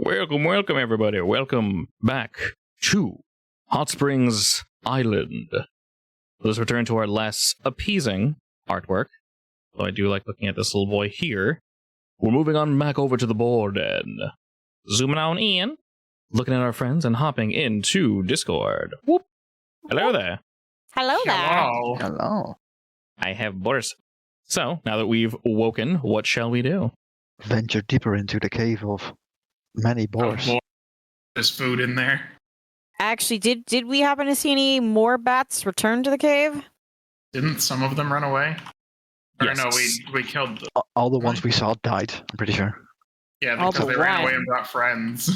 Welcome, everybody. Welcome back to Hot Springs Island. Let's return to our less appeasing artwork. Though I do like looking at this little boy here. We're moving on back over to the board and zooming on in, looking at our friends and hopping into Discord. Whoop. Hello there. Hello there. Hello. I have Boris. So, now that we've woken, what shall we do? Venture deeper into the cave of many boars. There's food in there. Actually, did we happen to see any more bats return to the cave? Didn't some of them run away? Or Yes. no, we killed them. All the ones we saw died, I'm pretty sure. Yeah, All because but they ran one. away and brought friends.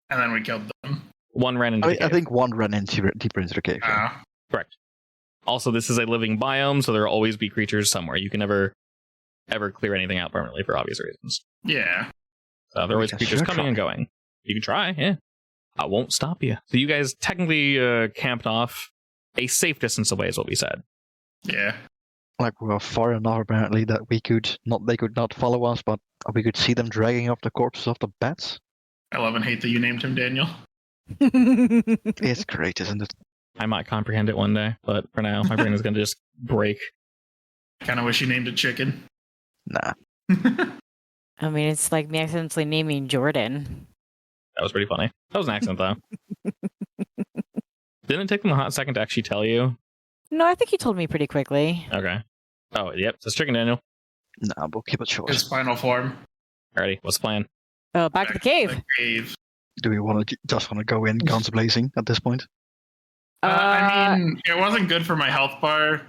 And then we killed them. One ran into the I cave. think one ran deeper into the cave. yeah. Correct. Also, this is a living biome, so there will always be creatures somewhere. You can never clear anything out permanently for obvious reasons. Yeah. There are always can creatures sure coming and try. going. You can try, yeah. I won't stop you. So you guys technically camped off a safe distance away, is what we said. Yeah. Like we were far enough apparently that they could not follow us, but we could see them dragging off the corpses of the bats. I love and hate that you named him Daniel. It's great, isn't it? I might comprehend it one day, but for now, my brain is going to just break. Kind of wish you named it Chicken. Nah. I mean, it's like me accidentally naming Jordan. That was pretty funny. That was an accident, though. Didn't it take them a hot second to actually tell you? No, I think he told me pretty quickly. Okay. Oh, yep. It's Chicken Daniel. Nah, we'll keep it short. His final form. Alrighty, what's the plan? Oh, back to the cave. The cave. Do we just want to go in guns blazing at this point? I mean, it wasn't good for my health bar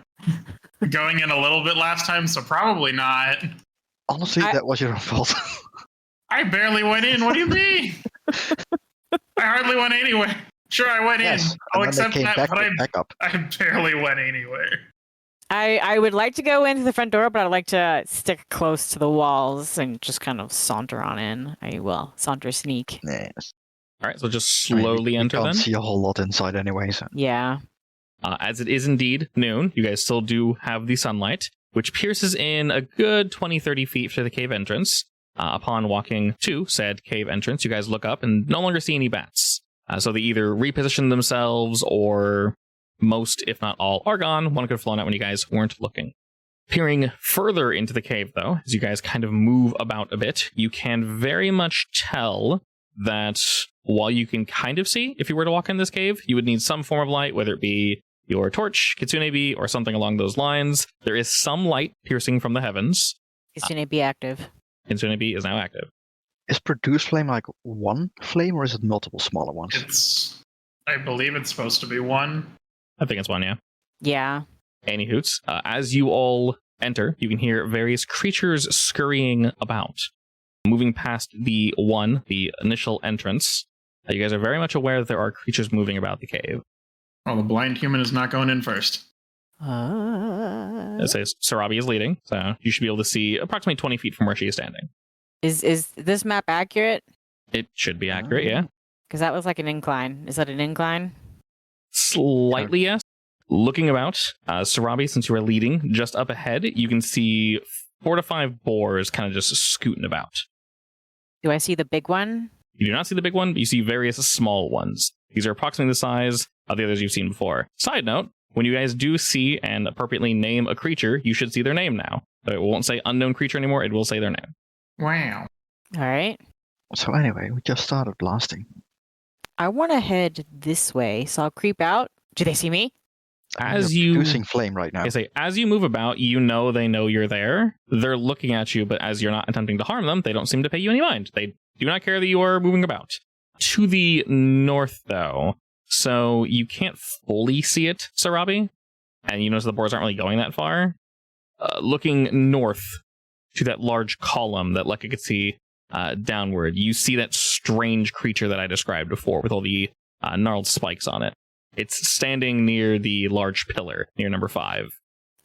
going in a little bit last time, so probably not. Honestly, that was your own fault. I barely went in. What do you mean? I hardly went anywhere. Sure, I went in. I'll and then accept they came that, back, but back up. I barely went anywhere. I would like to go into the front door, but I'd like to stick close to the walls and just kind of saunter on in. Saunter sneak. Yes. Alright, so just I mean, slowly we enter can't then. see a whole lot inside anyway, so. Yeah. As it is indeed noon, you guys still do have the sunlight, which pierces in a good 20-30 feet to the cave entrance. Upon walking to said cave entrance, you guys look up and no longer see any bats. So they either repositioned themselves or most, if not all, are gone. One could have flown out when you guys weren't looking. Peering further into the cave, though, as you guys kind of move about a bit, you can very much tell that while you can kind of see, if you were to walk in this cave, you would need some form of light, whether it be your torch, Kitsune Bee, or something along those lines. There is some light piercing from the heavens. It's going to be active. Kitsune Bee is now active. Is produce flame like one flame, or is it multiple smaller ones? I believe it's supposed to be one. I think it's one, yeah. Yeah. Any hoots. As you all enter, you can hear various creatures scurrying about. Moving past the initial entrance, you guys are very much aware that there are creatures moving about the cave. Well, the blind human is not going in first. It says Sarabi is leading, so you should be able to see approximately 20 feet from where she is standing. Is this map accurate? It should be accurate, yeah. Because that was like an incline. Is that an incline? Slightly, yes. Looking about, Sarabi, since you are leading, just up ahead, you can see 4 to 5 boars kind of just scooting about. Do I see the big one? You do not see the big one, but you see various small ones. These are approximately the size of the others you've seen before. Side note, when you guys do see and appropriately name a creature, you should see their name now. It won't say unknown creature anymore, it will say their name. Wow. All right. So anyway, we just started blasting. I want to head this way, so I'll creep out. Do they see me? As You're you producing flame right now. I say, as you move about, you know they know you're there. They're looking at you, but as you're not attempting to harm them, they don't seem to pay you any mind. They do not care that you are moving about. To the north, though, so you can't fully see it, Sarabi, and you notice the boars aren't really going that far. Looking north to that large column that Lekka could see downward, you see that strange creature that I described before with all the gnarled spikes on it. It's standing near the large pillar, near number 5.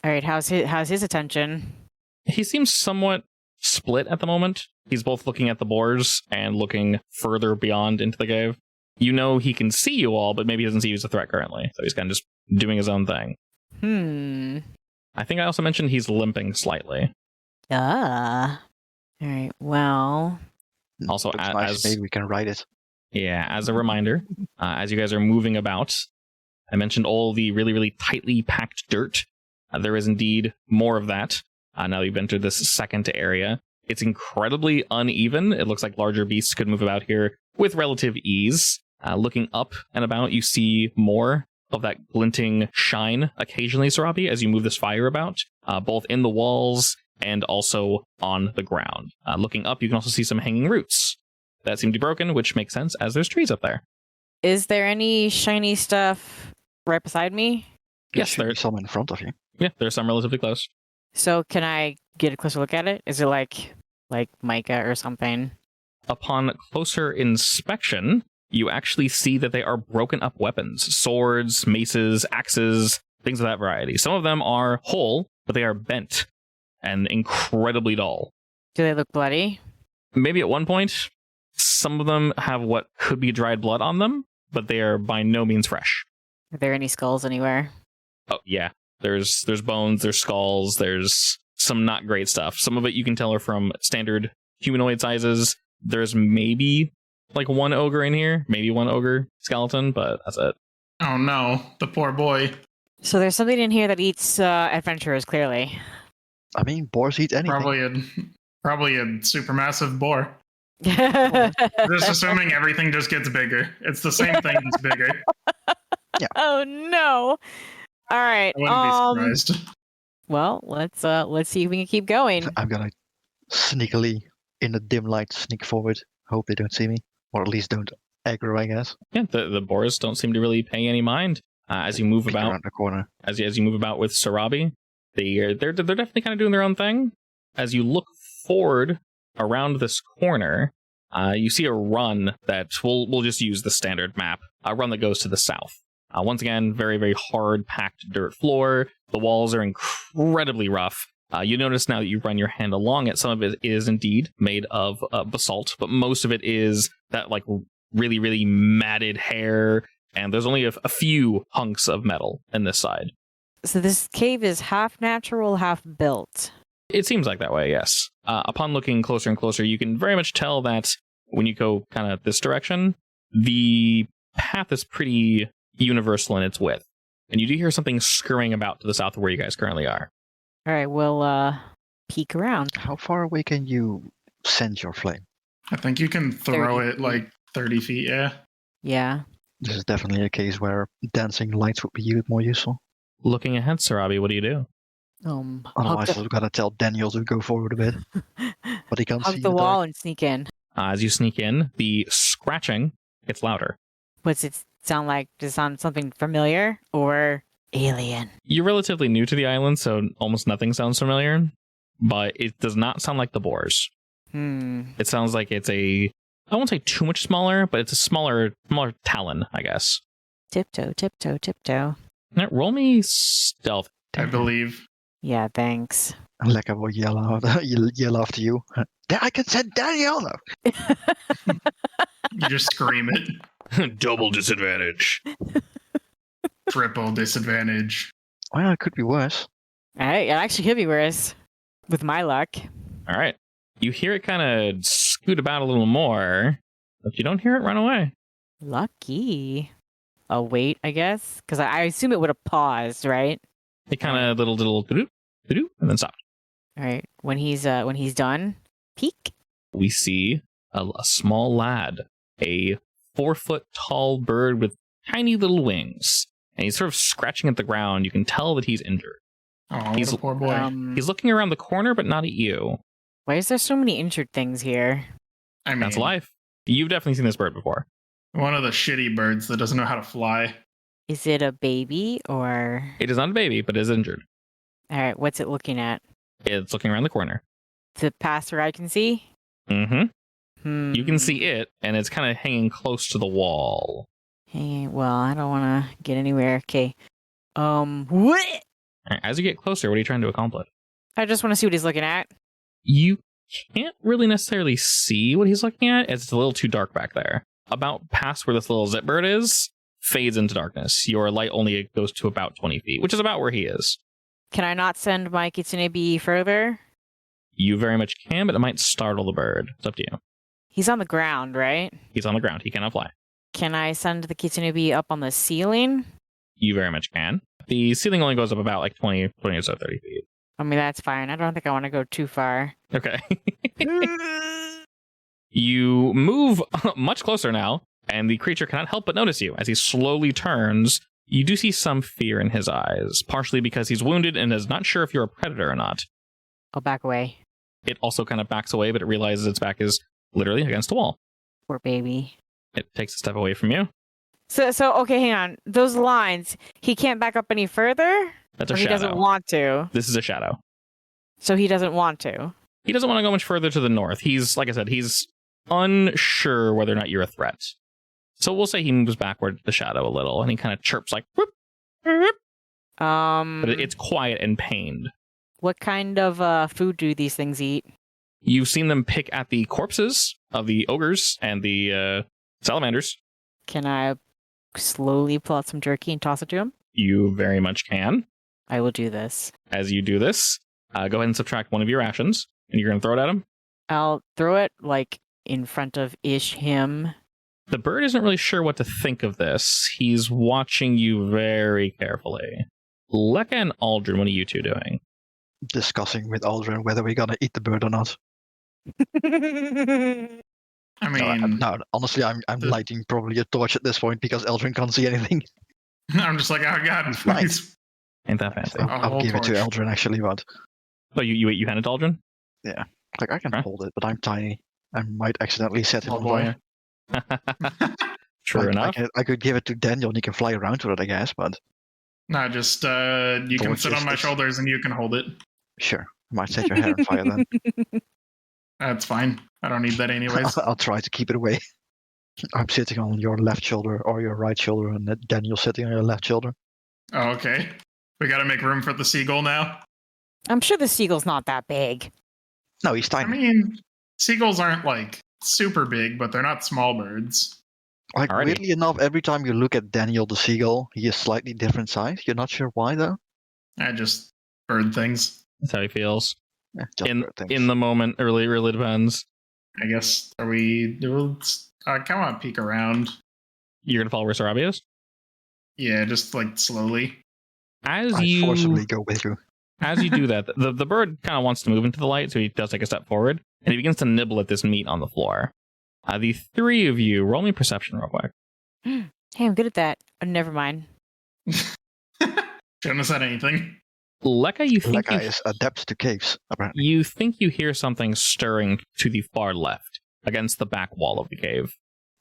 All right. How's his attention? He seems somewhat split at the moment. He's both looking at the boars and looking further beyond into the cave. You know he can see you all, but maybe he doesn't see you as a threat currently. So he's kind of just doing his own thing. I think I also mentioned he's limping slightly. All right. Well, Also, Looks nice. Maybe we can ride it. Yeah, as a reminder, as you guys are moving about, I mentioned all the really, really tightly packed dirt. There is indeed more of that. Now you've entered this second area. It's incredibly uneven. It looks like larger beasts could move about here with relative ease. Looking up and about, you see more of that glinting shine occasionally, Sarabi, as you move this fire about, both in the walls and also on the ground. Looking up, you can also see some hanging roots that seem to be broken, which makes sense as there's trees up there. Is there any shiny stuff right beside me? Yes, there's some in front of you. Yeah, there's some relatively close. So can I get a closer look at it? Is it like mica or something? Upon closer inspection, you actually see that they are broken up weapons. Swords, maces, axes, things of that variety. Some of them are whole, but they are bent and incredibly dull. Do they look bloody? Maybe at one point, some of them have what could be dried blood on them, but they are by no means fresh. Are there any skulls anywhere? Oh, yeah. There's bones, there's skulls, there's some not great stuff. Some of it you can tell are from standard humanoid sizes. There's maybe like one ogre in here, maybe one ogre skeleton, but that's it. Oh no, the poor boy. So there's something in here that eats adventurers, clearly. I mean, boars eat anything. Probably a supermassive boar. Just assuming everything just gets bigger. It's the same thing, just bigger. Yeah. Oh no. All right. I wouldn't be surprised. Well, let's see if we can keep going. I'm gonna sneakily, in the dim light, sneak forward. Hope they don't see me, or at least don't aggro, I guess. Yeah, the boars don't seem to really pay any mind as you move about around the corner. As you move about with Sarabi. They're definitely kind of doing their own thing. As you look forward around this corner, you see a run that we'll just use the standard map. A run that goes to the south. Once again, very, very hard packed dirt floor. The walls are incredibly rough. You notice now that you run your hand along it, some of it is indeed made of basalt, but most of it is that like really, really matted hair, and there's only a few hunks of metal in this side. So this cave is half natural, half built. It seems like that way, yes. Upon looking closer and closer, you can very much tell that when you go kind of this direction, the path is pretty universal in its width. And you do hear something scurrying about to the south of where you guys currently are. All right, we'll peek around. How far away can you send your flame? I think you can throw 30 it like 30 feet, yeah. Yeah. This is definitely a case where dancing lights would be more useful. Looking ahead, Sarabi, what do you do? Otherwise, I've got to tell Daniel to go forward a bit. But he can't see hug the wall and sneak in. As you sneak in, the scratching gets louder. What's it sound like? Does it sound something familiar or alien? You're relatively new to the island, so almost nothing sounds familiar. But it does not sound like the boars. It sounds like it's I won't say too much smaller, but it's a smaller talon, I guess. Tiptoe, tiptoe, tiptoe. Now, roll me stealth. I believe. Yeah, thanks. Lekker will yell after you. I can send Daniel now. You just scream it. Double disadvantage. Triple disadvantage. Well, it could be worse. It actually could be worse. With my luck. All right. You hear it kind of scoot about a little more, but you don't hear it run away. Lucky. I'll wait, I guess. Because I assume it would have paused, right? It kind of little doo-doo, and then stopped. All right. When he's done, peek. We see a small lad, a 4-foot tall bird with tiny little wings, and he's sort of scratching at the ground. You can tell that he's injured. Oh, He's- what a poor boy. He's looking around the corner, but not at you. Why is there so many injured things here? I mean, That's life. You've definitely seen this bird before. one of the shitty birds that doesn't know how to fly. Is it a baby or? It is not a baby, but is injured. All right. What's it looking at? It's looking around the corner. To past where I can see? Mm-hmm. You can see it, and it's kind of hanging close to the wall. Hey, well, I don't want to get anywhere. Okay. What? All right, as you get closer, what are you trying to accomplish? I just want to see what he's looking at. You can't really necessarily see what he's looking at. It's a little too dark back there. About past where this little zip bird is, fades into darkness. Your light only goes to about 20 feet, which is about where he is. Can I not send my kitsune bee further? You very much can, but it might startle the bird. It's up to you. He's on the ground, right? He's on the ground. He cannot fly. Can I send the Kitsunobi up on the ceiling? You very much can. The ceiling only goes up about like 20 or so 30 feet. I mean, that's fine. I don't think I want to go too far. Okay. You move much closer now, and the creature cannot help but notice you. As he slowly turns, you do see some fear in his eyes, partially because he's wounded and is not sure if you're a predator or not. I'll back away. It also kind of backs away, but it realizes its back is literally against the wall. Poor baby. It takes a step away from you. So okay, hang on. Those lines, he can't back up any further? That's a Or shadow. he doesn't want to? This is a shadow. So he doesn't want to? He doesn't want to go much further to the north. He's, like I said, he's unsure whether or not you're a threat. So we'll say he moves backward the shadow a little, and he kind of chirps like, whoop, whoop. But it's quiet and pained. What kind of food do these things eat? You've seen them pick at the corpses of the ogres and the salamanders. Can I slowly pull out some jerky and toss it to him? You very much can. I will do this. As you do this, go ahead and subtract one of your rations, and you're going to throw it at him. I'll throw it, like, in front of him. The bird isn't really sure what to think of this. He's watching you very carefully. Lekka and Aldrin, what are you two doing? Discussing with Aldrin whether we're gonna eat the bird or not. I mean, No, honestly, I'm lighting probably a torch at this point because Aldrin can't see anything. I'm just like, oh god, please. Ain't that fancy. I'll give it to Aldrin actually, but Oh, you hand it to Aldrin? like I can Huh? hold it, but I'm tiny. I might accidentally set him on fire. True Like, enough. I could give it to Daniel and he can fly around with it, I guess, but No, just you can sit on my Logistics. shoulders and you can hold it. sure. I might set your hair on fire then. That's fine. I don't need that anyways. I'll try to keep it away. I'm sitting on your left shoulder or your right shoulder, and Daniel's sitting on your left shoulder. Oh, okay. We gotta make room for the seagull now. I'm sure the seagull's not that big. No, he's I tiny. mean, seagulls aren't like super big, but they're not small birds. Like, Alrighty. weirdly enough, every time you look at Daniel the seagull, he is slightly different size. You're not sure why, though? I just bird things. That's how he feels. Yeah, just In weird things. in the moment, it really depends. I guess. Are we? Come on, peek around. You're going to follow where Sarabi is? Yeah, just like slowly. As I you forcibly go with you. As you do that, the bird kind of wants to move into the light, so he does take a step forward, and he begins to nibble at this meat on the floor. The three of you, roll me perception real quick. Hey, I'm good at that. Oh, never mind. Shouldn't have said anything. Lekka, you think That guy is adept to caves, apparently. you hear something stirring to the far left, against the back wall of the cave.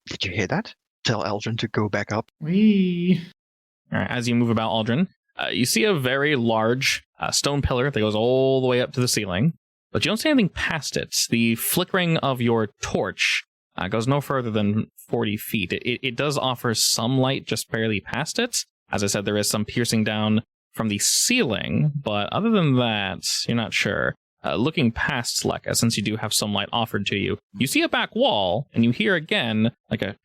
Did you hear that? Tell Aldrin to go back up. Wee. All right, as you move about Aldrin, you see a very large stone pillar that goes all the way up to the ceiling, but you don't see anything past it. The flickering of your torch goes no further than 40 feet. It does offer some light just barely past it. As I said, there is some piercing down from the ceiling, but other than that, you're not sure. Looking past Lekka, since you do have some light offered to you, you see a back wall, and you hear again like a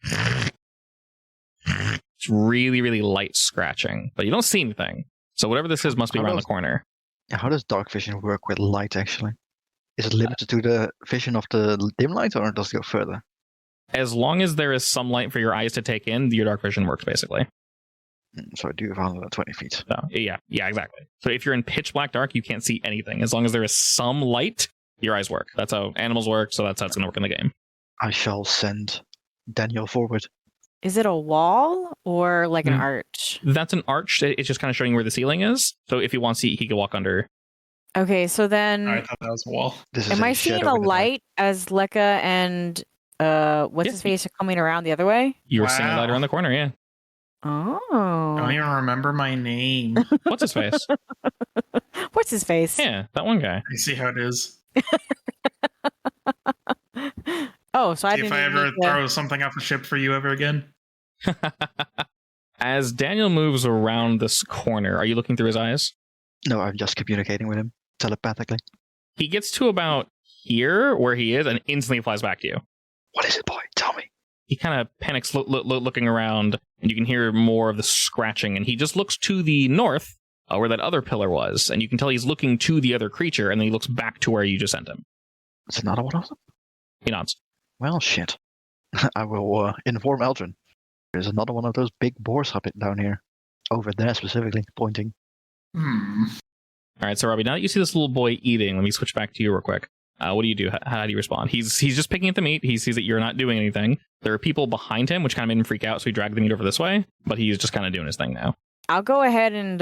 it's really light scratching, but you don't see anything. So whatever this is must be around the corner. Yeah, how does dark vision work with light, actually? Is it limited to the vision of the dim light, or does it go further? As long as there is some light for your eyes to take in, your dark vision works, basically. So I do have 120 feet. So, yeah, exactly. So if you're in pitch black dark, you can't see anything. As long as there is some light, your eyes work. That's how animals work, so that's how it's going to work in the game. I shall send Daniel forward. Is it a wall or like an Hmm. arch? That's an arch. It's just kind of showing where the ceiling is. So if he wants to, he can walk under. Okay, so then I thought that was a wall. This is am a I seeing shadow a in the dark. light as Lekka and what's Yeah. his face are coming around the other way? You were seeing a light Wow. around the corner, yeah. I Oh. don't even remember my name. What's his face? What's his face? Yeah, that one guy. I see how it is. Oh, so I See didn't if I even ever need to- throw something off a ship for you ever again. As Daniel moves around this corner, are you looking through his eyes? No, I'm just communicating with him telepathically. He gets to about here, where he is, and instantly flies back to you. What is it, boy? Tell me. He kind of panics looking around, and you can hear more of the scratching, and he just looks to the north, where that other pillar was, and you can tell he's looking to the other creature, and then he looks back to where you just sent him. It's another one of them? He nods. Well, shit. I will inform Eldrin. There's another one of those big boars up it down here. Over there specifically, pointing. All right, so Robbie, now that you see this little boy eating, let me switch back to you real quick. What do you do? How do you respond? He's just picking at the meat. He sees that you're not doing anything. There are people behind him, which kind of made him freak out, so he dragged the meat over this way, but he's just kind of doing his thing now. I'll go ahead and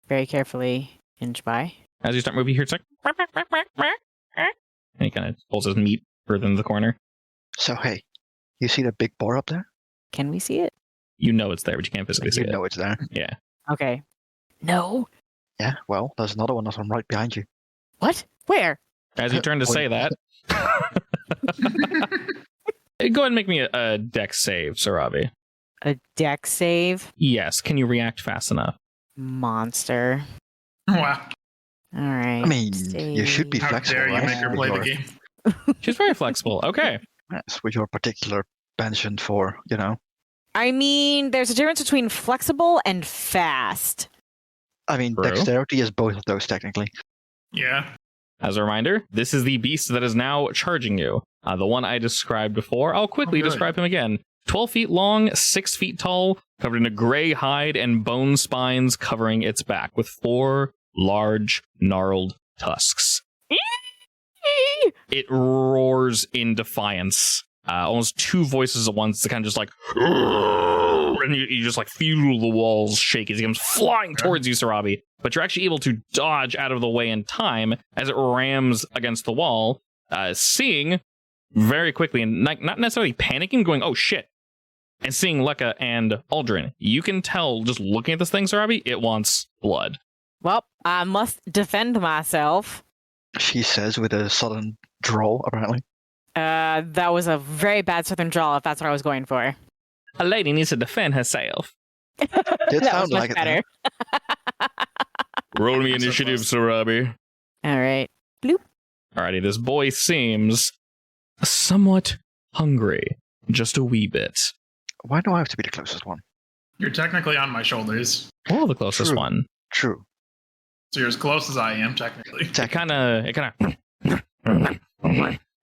very carefully inch by. As you start moving here, it's like... And he kind of pulls his meat further into the corner. So, hey, you see that big boar up there? Can we see it? You know it's there, but you can't physically see it. You know it's there. Yeah. Okay. No. Yeah, well, there's another one that's right behind you. What? Where? As you turn to say that... Go ahead and make me a dex save, Sarabi. A dex save? Yes. Can you react fast enough? Monster. Wow. All right. I mean, you should be How flexible, dare you right? make her play the game? She's very flexible. Okay. Yes, with your particular penchant for, I mean, there's a difference between flexible and fast. I mean, True. dexterity is both of those, technically. Yeah. As a reminder, this is the beast that is now charging you. The one I described before. I'll quickly good. describe him again. 12 feet long, 6 feet tall, covered in a gray hide and bone spines covering its back with 4 large, gnarled tusks. It roars in defiance. Almost 2 voices at once to kind of just like... And you just like feel the walls shake as he comes flying towards you, Sarabi. But you're actually able to dodge out of the way in time as it rams against the wall, seeing very quickly and not necessarily panicking, going, oh shit, and seeing Lekka and Aldrin. You can tell just looking at this thing, Sarabi, it wants blood. Well, I must defend myself. She says with a sudden drawl, apparently. That was a very bad southern drawl, if that's what I was going for. A lady needs to defend herself. Did That sound was much like it, better. Roll me initiative, Sarabi. All right. Alrighty, this boy seems somewhat hungry. Just a wee bit. Why do I have to be the closest one? You're technically on my shoulders. Oh, the closest True. one. True. So you're as close as I am, technically. It kind of,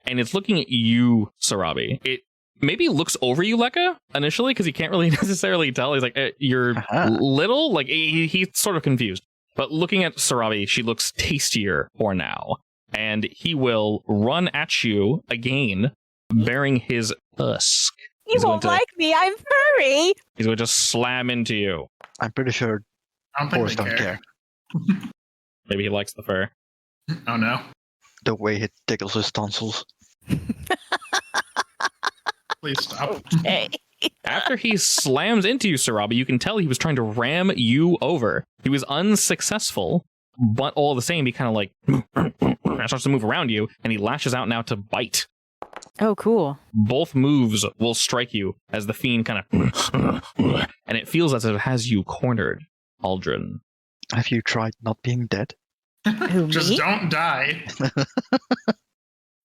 and it's looking at you, Sarabi. It maybe looks over you, Lekka, initially, because he can't really necessarily tell. He's like, you're little, like he's sort of confused. But looking at Sarabi, she looks tastier for now, and he will run at you again, bearing his tusk. You won't like me. I'm furry. He's going to just slam into you. I'm pretty sure I don't think boars they don't care. Maybe he likes the fur. Oh no. The way it tickles his tonsils. Please stop. Okay. After he slams into you, Sarabi, you can tell he was trying to ram you over. He was unsuccessful, but all the same, he kind of like starts to move around you, and he lashes out now to bite. Oh, cool. Both moves will strike you as the fiend kind of... and it feels as if it has you cornered, Aldrin. Have you tried not being dead? Who, Just me? don't die.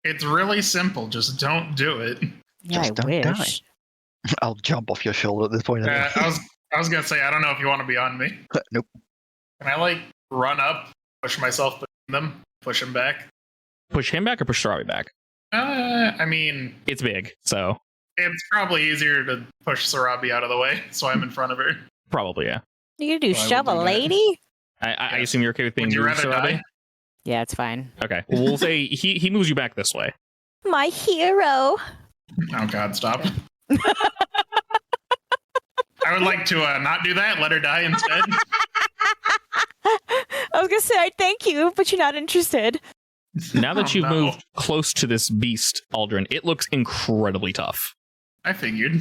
It's really simple. Just don't do it. Yeah, Just I don't wish. die. I'll jump off your shoulder at this point. Anyway. I was gonna say I don't know if you want to be on me. Nope. Can I like run up, push myself between them, push him back? Push him back or push Sarabi back? I mean, It's big, so it's probably easier to push Sarabi out of the way, so I'm in front of her. probably, yeah. You gonna do Why would shove a do that? lady? I assume you're okay with being Would you moved, rather Sarabi? die? Yeah, it's fine. Okay. Well, we'll say he moves you back this way. My hero. Oh God, stop! I would like to not do that. Let her die instead. I was gonna say thank you, but you're not interested. Now that Oh, you've no. moved close to this beast, Aldrin, it looks incredibly tough. I figured.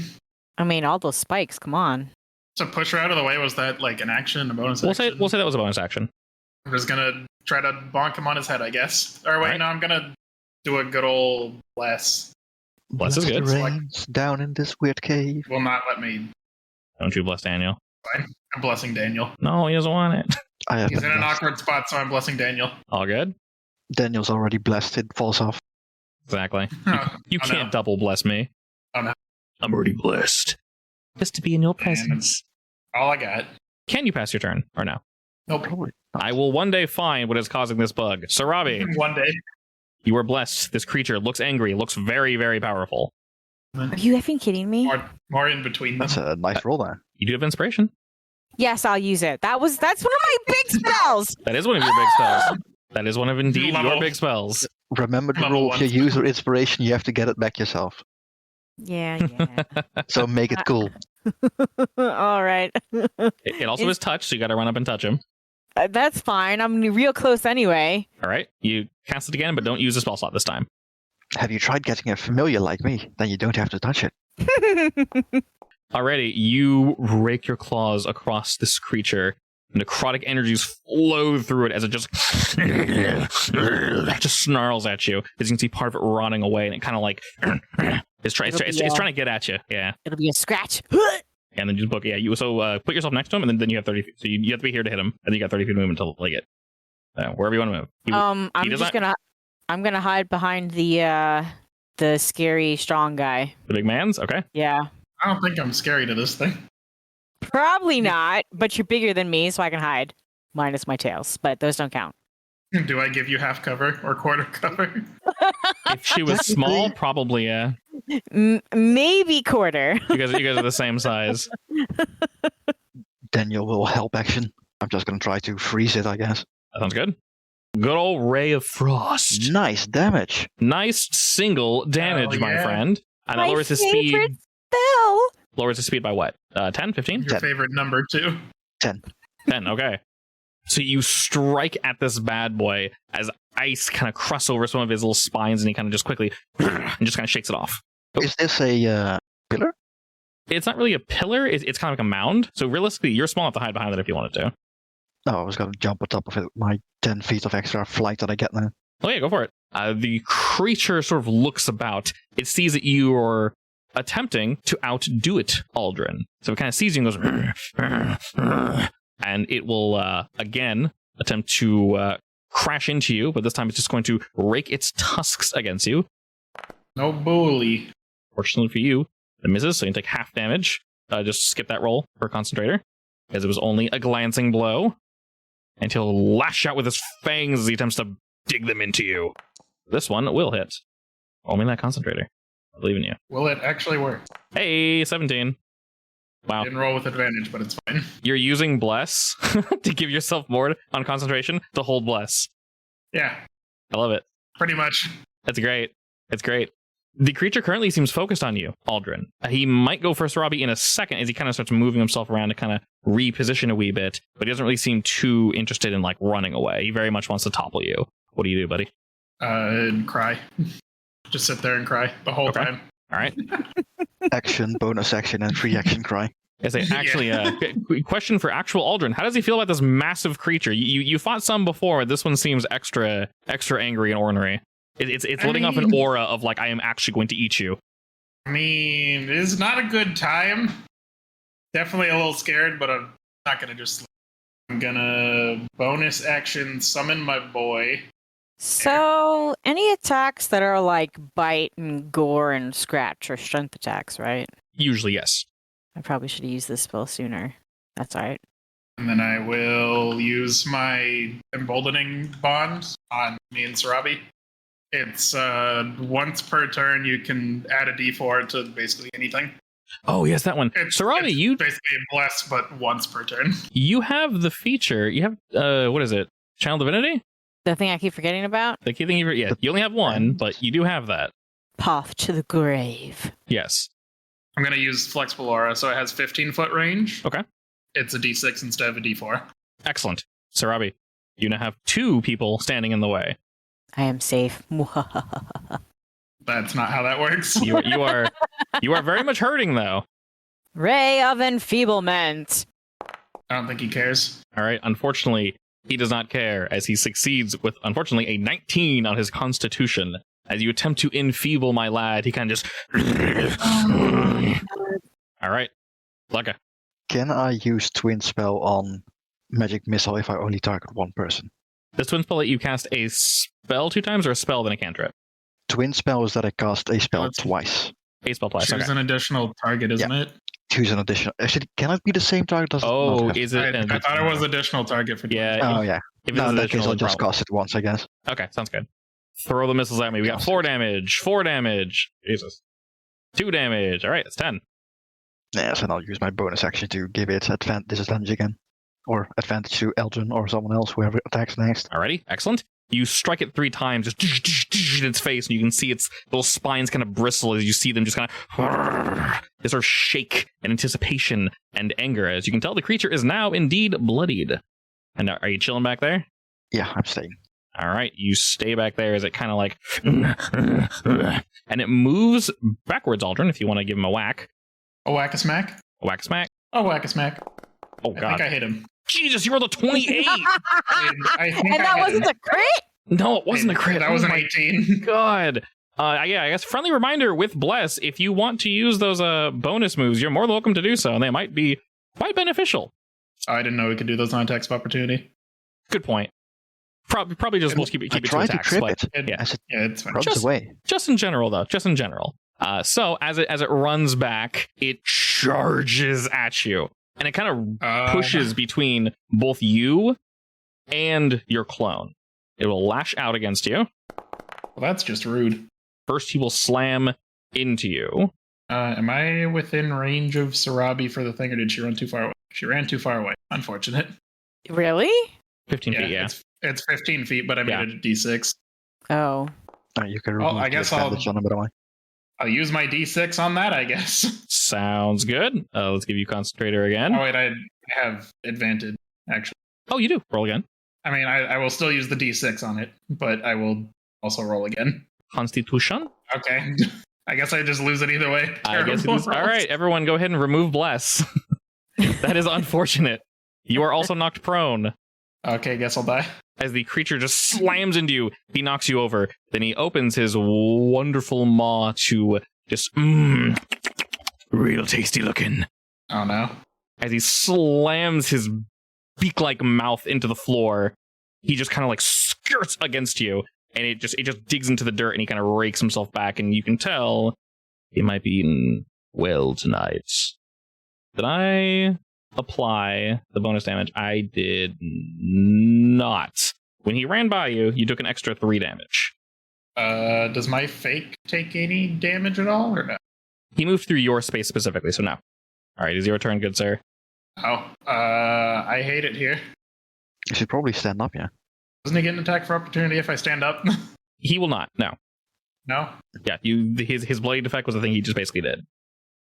I mean, all those spikes. Come on. To push her out of the way, was that like an action, a bonus We'll action? say that was a bonus action. I'm just gonna try to bonk him on his head, I guess. Or wait, Right. no, I'm gonna do a good old bless. Bless is Bless good. the rains down in this weird cave. Will not let me. Don't you bless Daniel? Fine. I'm blessing Daniel. No, he doesn't want it. I have He's been in an blessed. awkward spot, so I'm blessing Daniel. All good? Daniel's already blessed. It falls off. Exactly. Oh, You oh, can't no. double bless me. Oh, no. I'm already blessed. Just to be in your presence. All I got. Can you pass your turn or no? Nope. Probably. I will one day find what is causing this bug. Sarabi, One day. You are blessed. This creature looks angry, looks very, very powerful. Are you effing kidding me? More in between them. That's a nice roll there. You do have inspiration. Yes, I'll use it. That's one of my big spells. That is one of your big spells. That is one of indeed Level. your big spells. Remember the Level rule: one. if you use your inspiration, you have to get it back yourself. Yeah. So make it cool. All right. It also is touch, so you got to run up and touch him. That's fine. I'm real close anyway. All right, you cast it again, but don't use the spell slot this time. Have you tried getting a familiar like me? Then you don't have to touch it. Alrighty, you rake your claws across this creature. Necrotic energies flow through it as it just snarls at you. As you can see, part of it rotting away, and it kind of like it's trying to get at you. Yeah, It'll be a scratch. and then you book. Yeah, you put yourself next to him, and then you have 30 feet. So you have to be here to hit him, and then you got 30 feet of movement to like it. Wherever you want to move. I'm gonna hide behind the scary strong guy. The big man's okay. Yeah. I don't think I'm scary to this thing. Probably not, but you're bigger than me, so I can hide. Minus my tails, but those don't count. Do I give you half cover or quarter cover? If she was small, probably yeah. Maybe quarter. You guys are the same size. Daniel will help action. I'm just going to try to freeze it, I guess. That sounds good. Good old ray of frost. Nice damage. Nice single damage, my friend. And that lowers his speed. Spell. Lowers his speed by what? 10, 15? Your 10. favorite number, too. 10. 10, okay. So you strike at this bad boy as ice kind of crusts over some of his little spines, and he kind of just quickly and just kind of shakes it off. Is this a pillar? It's not really a pillar. It's kind of like a mound. So realistically, you're small enough to hide behind it if you wanted to. No, I was going to jump on top of it with my 10 feet of extra flight that I get now. Oh yeah, go for it. The creature sort of looks about. It sees that you are attempting to outdo it, Aldrin. So it kind of sees you and goes, and it will again attempt to crash into you, but this time it's just going to rake its tusks against you. No bully. Fortunately for you, it misses, so you take half damage. Just skip that roll for Concentrator, as it was only a glancing blow. And he'll lash out with his fangs as he attempts to dig them into you. This one will hit. Only that Concentrator. I believe in you. Will it actually work? Hey, 17. Wow. Didn't roll with advantage, but it's fine. You're using Bless to give yourself more on concentration to hold Bless. Yeah, I love it. pretty much. That's great. It's great. The creature currently seems focused on you, Aldrin. He might go for Sarabi in a second as he kind of starts moving himself around to kind of reposition a wee bit, but he doesn't really seem too interested in like running away. He very much wants to topple you. What do you do, buddy? And cry. Just sit there and cry the whole time. All right. Action, bonus action, and free action cry. I say, actually, question for actual Aldrin. How does he feel about this massive creature? You fought some before. This one seems extra angry and ornery. It's letting off an aura of like, I am actually going to eat you. I mean, it's not a good time. Definitely a little scared, but I'm not going to just sleep. I'm going to bonus action summon my boy. So, any attacks that are like bite and gore and scratch are strength attacks, right? Usually, yes. I probably should have used this spell sooner. That's all right. And then I will use my emboldening bond on me and Sarabi. It's once per turn you can add a d4 to basically anything. Oh, yes, that one. Sarabi, you basically bless, but once per turn. You have the feature. You have, what is it? Channel Divinity? The thing I keep forgetting about? The key thing you only have one, but you do have that. Path to the grave. Yes. I'm going to use Flexible Aura, so it has 15-foot range. Okay. It's a d6 instead of a d4. Excellent. Sarabi, you now have two people standing in the way. I am safe. That's not how that works. You are very much hurting, though. Ray of Enfeeblement. I don't think he cares. All right. Unfortunately, he does not care as he succeeds with, unfortunately, a 19 on his constitution. As you attempt to enfeeble my lad, he kind of just... All right. Lucca. Can I use Twin Spell on Magic Missile if I only target one person? Does Twin Spell let you cast a spell 2 times or a spell then a cantrip? Twin Spell is that I cast a spell twice. A spell twice, Choose an additional target, isn't it? Choose an additional... Actually, can it be the same target? Does it Oh, not have- is it? I thought it was additional target for Yeah. Oh, yeah. If No, it's in that case, additional, I'll just probably. cast it once, I guess. Okay, sounds good. Throw the missiles at me. We got 4 damage. 4 damage. Jesus. 2 damage. All right, it's 10. Yes, and I'll use my bonus action to give it disadvantage again. Or advantage to Eldrin or someone else, whoever attacks next. Alrighty, excellent. You strike it 3 times, just in its face, and you can see its little spines kind of bristle as you see them just kind of they sort of shake in anticipation and anger. As you can tell, the creature is now indeed bloodied. And are you chilling back there? Yeah, I'm staying. All right, you stay back there as it kind of like, and it moves backwards, Aldrin, if you want to give him a whack. A whack-a-smack? A whack-a-smack. A whack-a-smack. Oh, God. I think I hit him. Jesus, you rolled a 28! I think And that wasn't a crit? No, it wasn't a crit. That was Oh an my 18. God. Yeah, I guess friendly reminder with Bless, if you want to use those bonus moves, you're more than welcome to do so, and they might be quite beneficial. Oh, I didn't know we could do those on attacks of opportunity. Good point. Probably just we'll keep it to attacks. Trip But it. yeah, As it it's fine. runs away. just in general, though. Just in general. So as it runs back, it charges at you, and it kind of pushes between both you and your clone. It will lash out against you. Well, that's just rude. First, he will slam into you. Am I within range of Sarabi for the thing, or did she run too far away? She ran too far away. Unfortunate. Really? 15 feet, yeah. It's 15 feet, but I made it a D6. Oh. You can Oh, remove I the guess I'll- advantage on it, by the way. I'll use my D6 on that, I guess. Sounds good. Let's give you Concentrator again. Oh, wait, I have advantage, actually. Oh, you do. Roll again. I mean, I will still use the D6 on it, but I will also roll again. Constitution? Okay. I guess I just lose it either way. I guess it Terrible is. All rolls. right, everyone, go ahead and remove Bless. That is unfortunate. You are also knocked prone. Okay, guess I'll die. As the creature just slams into you, he knocks you over. Then he opens his wonderful maw to just, real tasty looking. Oh, no. As he slams his beak-like mouth into the floor, he just kind of like skirts against you, and it just digs into the dirt, and he kind of rakes himself back, and you can tell he might be eaten well tonight. Did I apply the bonus damage? I did not. When he ran by you, you took an extra 3 damage. Does my fake take any damage at all, or no? He moved through your space specifically, so no. All right, is your turn, good sir? Oh, I hate it here. You should probably stand up, yeah. Doesn't he get an attack for opportunity if I stand up? He will not, no. No? Yeah, his blade effect was the thing he just basically did.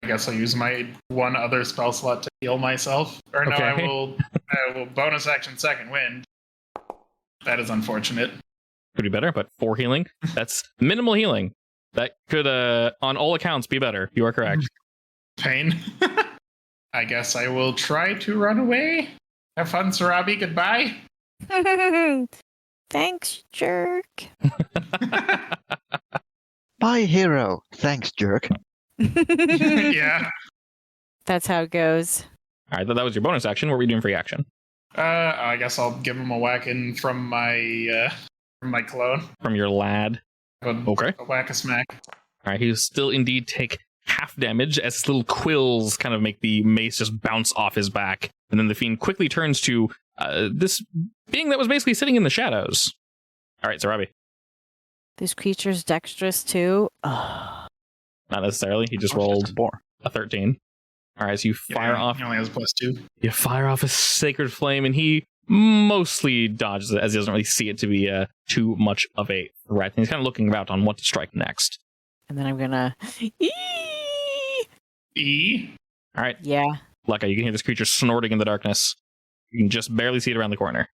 I guess I'll use my one other spell slot to heal myself. Or no, Okay. I will bonus action second wind. That is unfortunate. Could be better, but 4 healing. That's minimal healing. That could, on all accounts, be better. You are correct. Pain. I guess I will try to run away. Have fun, Sarabi. Goodbye. Thanks, jerk. Bye, hero. Thanks, jerk. Yeah. That's how it goes. All right, that was your bonus action. What were you doing for your action? I guess I'll give him a whack in from my clone. From your lad. Okay. A whack a smack. All right, he'll still indeed take half damage as his little quills kind of make the mace just bounce off his back. And then the fiend quickly turns to this being that was basically sitting in the shadows. All right, so Robbie. This creature's dexterous too. Ugh. Not necessarily. He just Of course, rolled it's a boar. a 13. All right, so you fire off. He only has +2. You fire off a sacred flame, and he mostly dodges it as he doesn't really see it to be too much of a threat. And he's kind of looking about on what to strike next. And then I'm gonna. E. All right, Yeah. Lucca, you can hear this creature snorting in the darkness. You can just barely see it around the corner.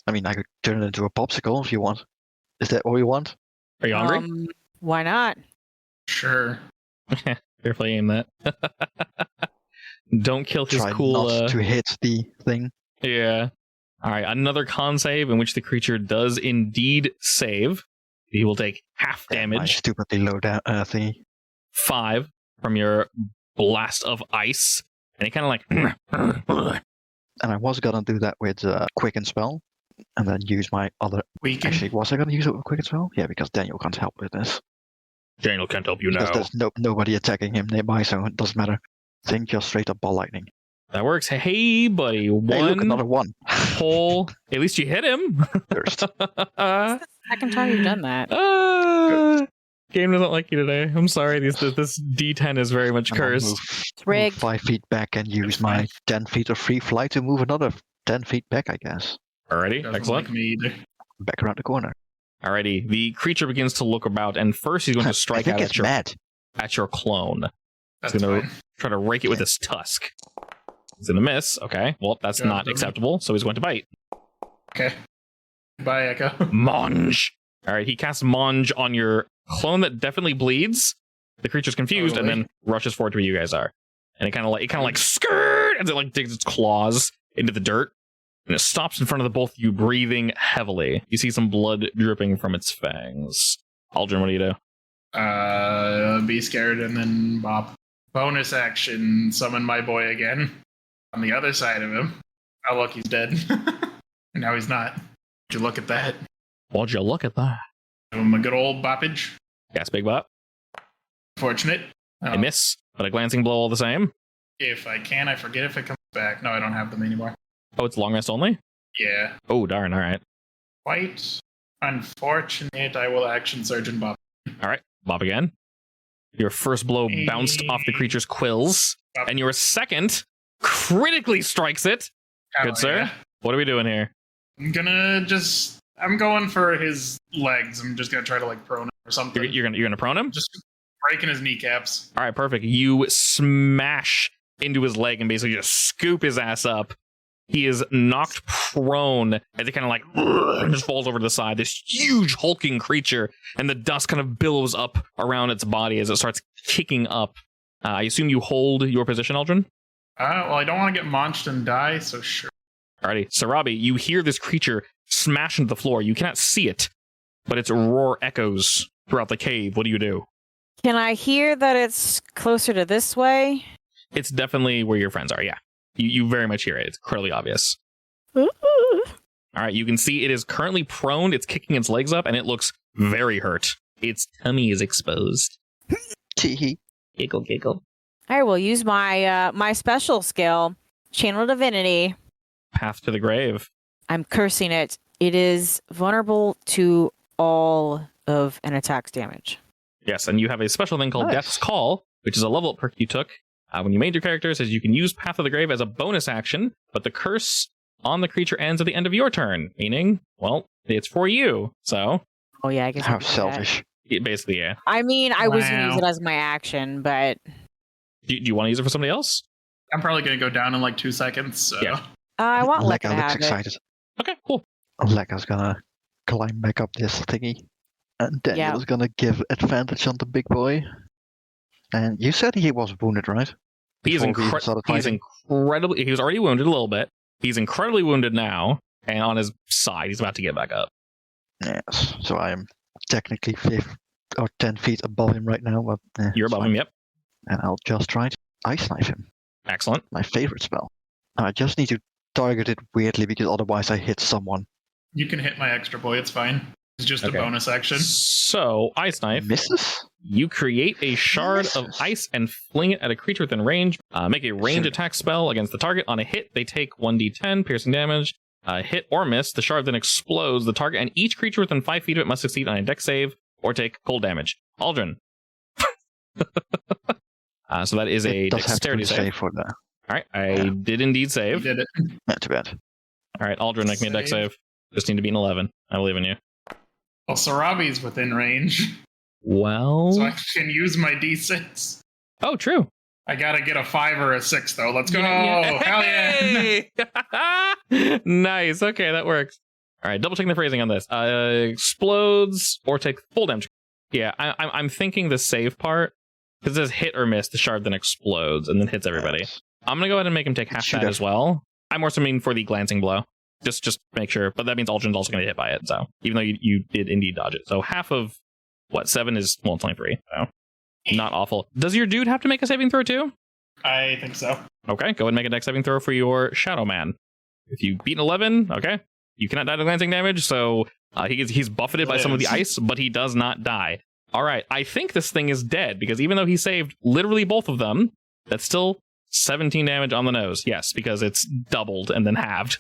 I mean, I could turn it into a popsicle if you want. Is that what you want? Are you hungry? Why not? Sure. Carefully aim that. Don't kill his Try cool. not to hit the thing. Yeah. All right, another con save in which the creature does indeed save. He will take half My damage, stupidly low thingy. 5 from your blast of ice, and he kind of like. And I was gonna do that with Quicken Spell, and then use my other. Weaken. Actually, was I gonna use it with Quicken Spell? Yeah, because Daniel can't help with this. Daniel can't help you Because now. there's nobody attacking him nearby, so it doesn't matter. Think just straight up ball lightning. That works. Hey, buddy. Hey, look, One another one. hole. At least you hit him. First. Second time you've done that. Game doesn't like you today. I'm sorry. This D10 is very much cursed. Move rigged. 5 feet back and use my 10 feet of free flight to move another 10 feet back, I guess. Alrighty, Doesn't excellent. like me either. Back around the corner. Alrighty, the creature begins to look about, and first he's going to strike I out think it's mad. at your clone. That's He's going to fine. try to rake it with his tusk. He's going to miss. Okay, well, that's Yeah, not doesn't- acceptable, so he's going to bite. Okay. Bye, Echo. Mange! Alright, he casts Mange on your clone that definitely bleeds. The creature's confused and then rushes forward to where you guys are. And it kind of like skirt as it like digs its claws into the dirt. And it stops in front of the both of you, breathing heavily. You see some blood dripping from its fangs. Aldrin, what do you do? Be scared and then bop. Bonus action, summon my boy again. On the other side of him. Oh, look, he's dead. And now he's not. Would you look at that? Would you look at that? Give him a good old boppage. Yes, big bop. Fortunate. A miss, but a glancing blow all the same. If I can, I forget if it comes back. No, I don't have them anymore. Oh, it's long rest only? Yeah. Oh, darn, alright. Quite unfortunate. I will action surge and bop. Alright, bop again. Your first blow bounced off the creature's quills, Bop. and your second critically strikes it. Hell Good sir. yeah. What are we doing here? I'm going for his legs. I'm just gonna try to like prone him or something. You're gonna prone him? Just breaking his kneecaps. All right, perfect. You smash into his leg and basically just scoop his ass up. He is knocked prone as he kind of like just falls over to the side. This huge hulking creature, and the dust kind of billows up around its body as it starts kicking up. I assume you hold your position, Aldrin? Well, I don't want to get launched and die, so sure. Alrighty, Sarabi, you hear this creature smash into the floor. You cannot see it, but its roar echoes throughout the cave. What do you do? Can I hear that it's closer to this way? It's definitely where your friends are, yeah. You very much hear it. It's clearly obvious. Ooh. All right, you can see it is currently prone. It's kicking its legs up, and it looks very hurt. Its tummy is exposed. Tee. Giggle, giggle. I will use my my special skill, Channel Divinity. Path to the grave. I'm cursing it. It is vulnerable to all of an attack's damage. Yes, and you have a special thing called Nice. Death's Call, which is a level up perk you took when you made your character. It says you can use Path of the Grave as a bonus action, but the curse on the creature ends at the end of your turn, meaning, well, it's for you. So, Oh yeah, I guess. I How can do that. selfish. basically, yeah. I mean, I was gonna use Wow. it as my action, but Do you want to use it for somebody else? I'm probably gonna go down in like 2 seconds. So. Yeah. I want Lekka Lekka to looks have it. excited. Okay, cool. Lekka's gonna climb back up this thingy. And Daniel's gonna give advantage on the big boy. And you said he was wounded, right? He's, Before we even started fighting. incredibly... He was already wounded a little bit. He's incredibly wounded now, and on his side, he's about to get back up. Yes. So I am technically 10 feet above him right now. But You're it's above fine. him, yep. And I'll just try to ice knife him. Excellent. My favorite spell. I just need to target it weirdly because otherwise I hit someone. You can hit my extra boy. It's fine. It's just Okay. a bonus action. So, Ice Knife, Misses? you create a shard of Misses. ice and fling it at a creature within range. Make a range Sure. attack spell against the target. On a hit, they take 1d10 piercing damage. Hit or miss, the shard then explodes the target, and each creature within 5 feet of it must succeed on a dex save or take cold damage. Aldrin. So that is a It does have to dexterity be save. save for that. All right, I did indeed You save. did it. Not too bad. All right, Aldrin, make me a dex Save. save. Just need to beat an 11. I believe in you. Well, Sarabi's within range, Well... so I can use my d6. Oh, true. I gotta get a 5 or a 6 though. Let's go! Hell yeah! Hey! Nice. Okay, that works. All right, double checking the phrasing on this. Explodes or take full damage. Yeah, I'm thinking the save part, because it says hit or miss, the shard then explodes and then hits everybody. Yes. I'm going to go ahead and make him take half Shoot that him. as well. I'm more so meaning for the glancing blow. Just make sure. But that means Aldrin's also going to get hit by it. So even though you did indeed dodge it. So half of, 7 is, well, it's only 3. So not awful. Does your dude have to make a saving throw too? I think so. Okay, go ahead and make a dex saving throw for your Shadow Man. If you beat an 11, okay, you cannot die to glancing damage, so he's buffeted by some of the ice, but he does not die. All right, I think this thing is dead, because even though he saved literally both of them, that's still 17 damage on the nose. Yes, because it's doubled and then halved.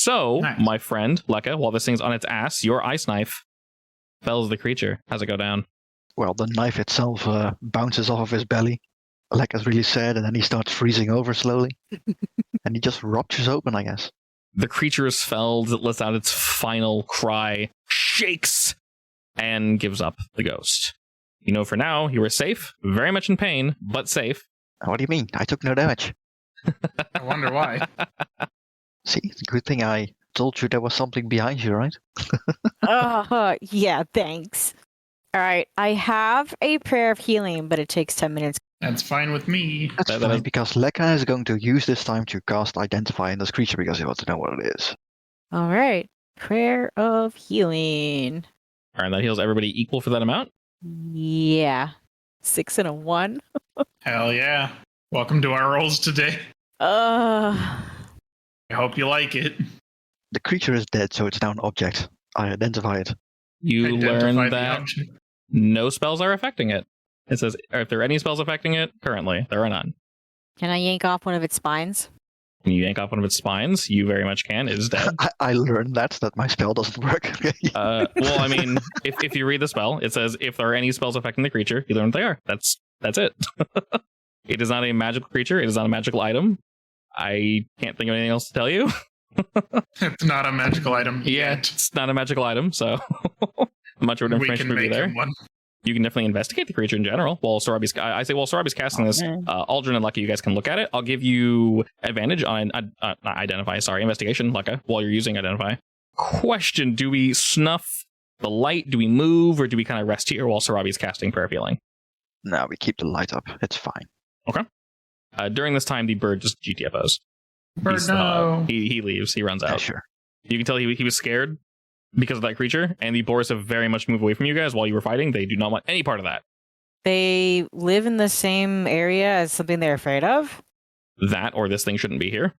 So, Nice. my friend, Lekka, while this thing's on its ass, your ice knife fells the creature. How's it go down? Well, the knife itself bounces off of his belly, like as really sad, and then he starts freezing over slowly. And he just ruptures open, I guess. The creature is felled, it lets out its final cry, shakes, and gives up the ghost. You know, for now, you are safe, very much in pain, but safe. What do you mean? I took no damage. I wonder why. See, it's a good thing I told you there was something behind you, right? Yeah, thanks. All right, I have a prayer of healing, but it takes 10 minutes. That's fine with me. That's That fine, is- because Lekka is going to use this time to cast Identify in this creature because he wants to know what it is. All right, prayer of healing. All right, that heals everybody equal for that amount. Yeah, 6 and a 1. Hell yeah. Welcome to our rolls today. Uh, I hope you like it. The creature is dead, so it's now an object. I identify it. You Identify learn the that object. no spells are affecting it. It says, if there are any spells affecting it, currently, there are none. can I yank off one of its spines? When you yank off one of its spines, you very much can. It is dead. I learned that my spell doesn't work. Well, I mean, if you read the spell, it says, if there are any spells affecting the creature, you learn what they are. That's it. It is not a magical creature. It is not a magical item. I can't think of anything else to tell you. It's not a magical item Yeah, yet. it's not a magical item, so much of We information can would be make there. him one. You can definitely investigate the creature in general. While Sorabi's casting this, Okay. Aldrin and Lekka, you guys can look at it. I'll give you advantage on not Identify, investigation, Lekka, while you're using Identify. Question, do we snuff the light? Do we move? Or do we kind of rest here while Sorabi's casting Prayer of Healing? No, we keep the light up. It's fine. During this time, the bird just GTFOs. Bird, no. He leaves. He runs Yeah, out. sure. You can tell he was scared because of that creature, and the boars have very much moved away from you guys while you were fighting. They do not want any part of that. They live in the same area as something they're afraid of? That or this thing shouldn't be here.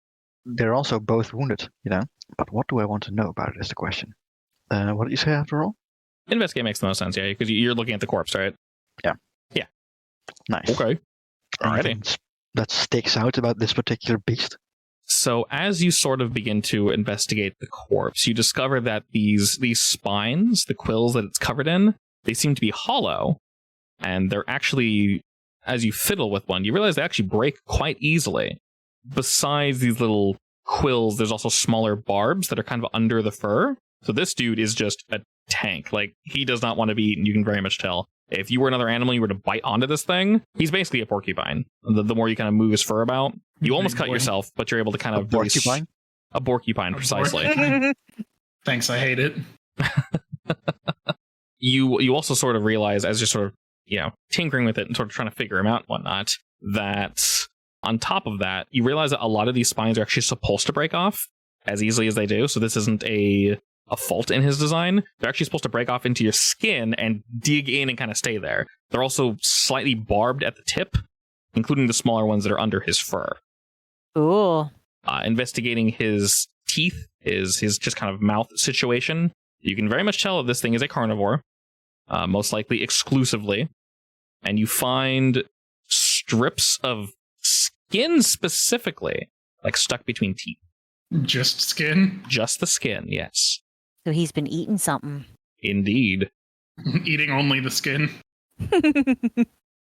They're also both wounded, But what do I want to know about it is the question. What did you say after all? Investigate makes the most sense, yeah, because you're looking at the corpse, right? Nice. Okay. Alrighty. Anything that sticks out about this particular beast? So as you sort of begin to investigate the corpse, you discover that these spines, the quills that it's covered in, they seem to be hollow, and they're actually, as you fiddle with one, you realize they actually break quite easily. Besides these little quills, there's also smaller barbs that are kind of under the fur. So this dude is just a tank. Like, he does not want to be eaten, you can very much tell. If you were another animal, you were to bite onto this thing, he's basically a porcupine. The more you kind of move his fur about, you almost cut boy. yourself, but you're able to kind A of really porcupine? A porcupine, A precisely. porcupine. Thanks, I hate it. You also sort of realize, as you're sort of, tinkering with it and sort of trying to figure him out and whatnot, that on top of that, you realize that a lot of these spines are actually supposed to break off as easily as they do. So this isn't a fault in his design. They're actually supposed to break off into your skin and dig in and kind of stay there. They're also slightly barbed at the tip, including the smaller ones that are under his fur. Cool. Investigating his teeth, his just kind of mouth situation, you can very much tell that this thing is a carnivore, most likely exclusively. And you find strips of skin specifically, like stuck between teeth. Just skin. Just the skin, yes. So he's been eating something. Indeed. Eating only the skin.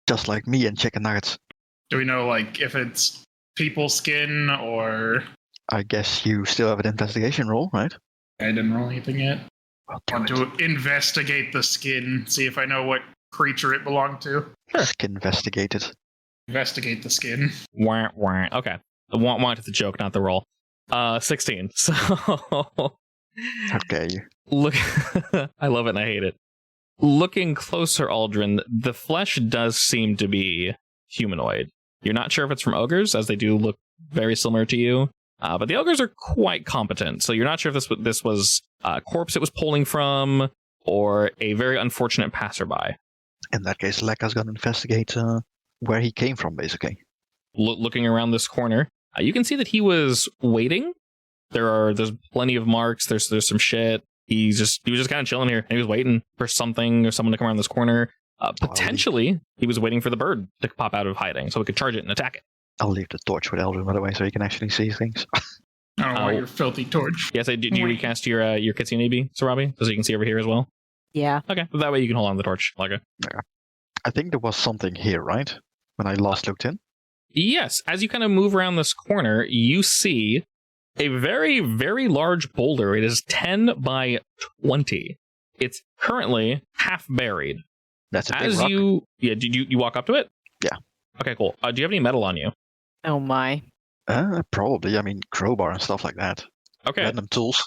Just like me and chicken nuggets. Do we know, like, if it's people skin or... I guess you still have an investigation roll, right? I didn't roll anything yet. Well, I want to investigate the skin, see if I know what creature it belonged to. Skin investigated. Investigate the skin. Wah, wah. Okay. The want is the joke, not the roll. 16. So How dare you? look, I love it and I hate it. Looking closer, Aldrin, the flesh does seem to be humanoid. You're not sure if it's from ogres, as they do look very similar to you. But the ogres are quite competent, so you're not sure if this was a corpse it was pulling from, or a very unfortunate passerby. In that case, Lekka's gonna investigate where he came from, basically. Looking around this corner, you can see that he was waiting. There's plenty of marks. There's some shit. He was just kind of chilling here. He was waiting for something or someone to come around this corner. Potentially, he was waiting for the bird to pop out of hiding so we could charge it and attack it. I'll leave the torch with Eldrin, by the way, so he can actually see things. I don't want your filthy torch. Yes, do you recast your Kitsune Ebi, Sarabi, so you can see over here as well? Yeah. Okay, that way you can hold on to the torch. Okay. Yeah. I think there was something here, right? When I last looked in. Yes, as you kind of move around this corner, you see a very, very large boulder. It is 10 by 20. It's currently half buried. That's a big As rock. did you walk up to it? Yeah. Okay, cool. Do you have any metal on you? Oh my. Probably. I mean, crowbar and stuff like that. Okay. Random tools.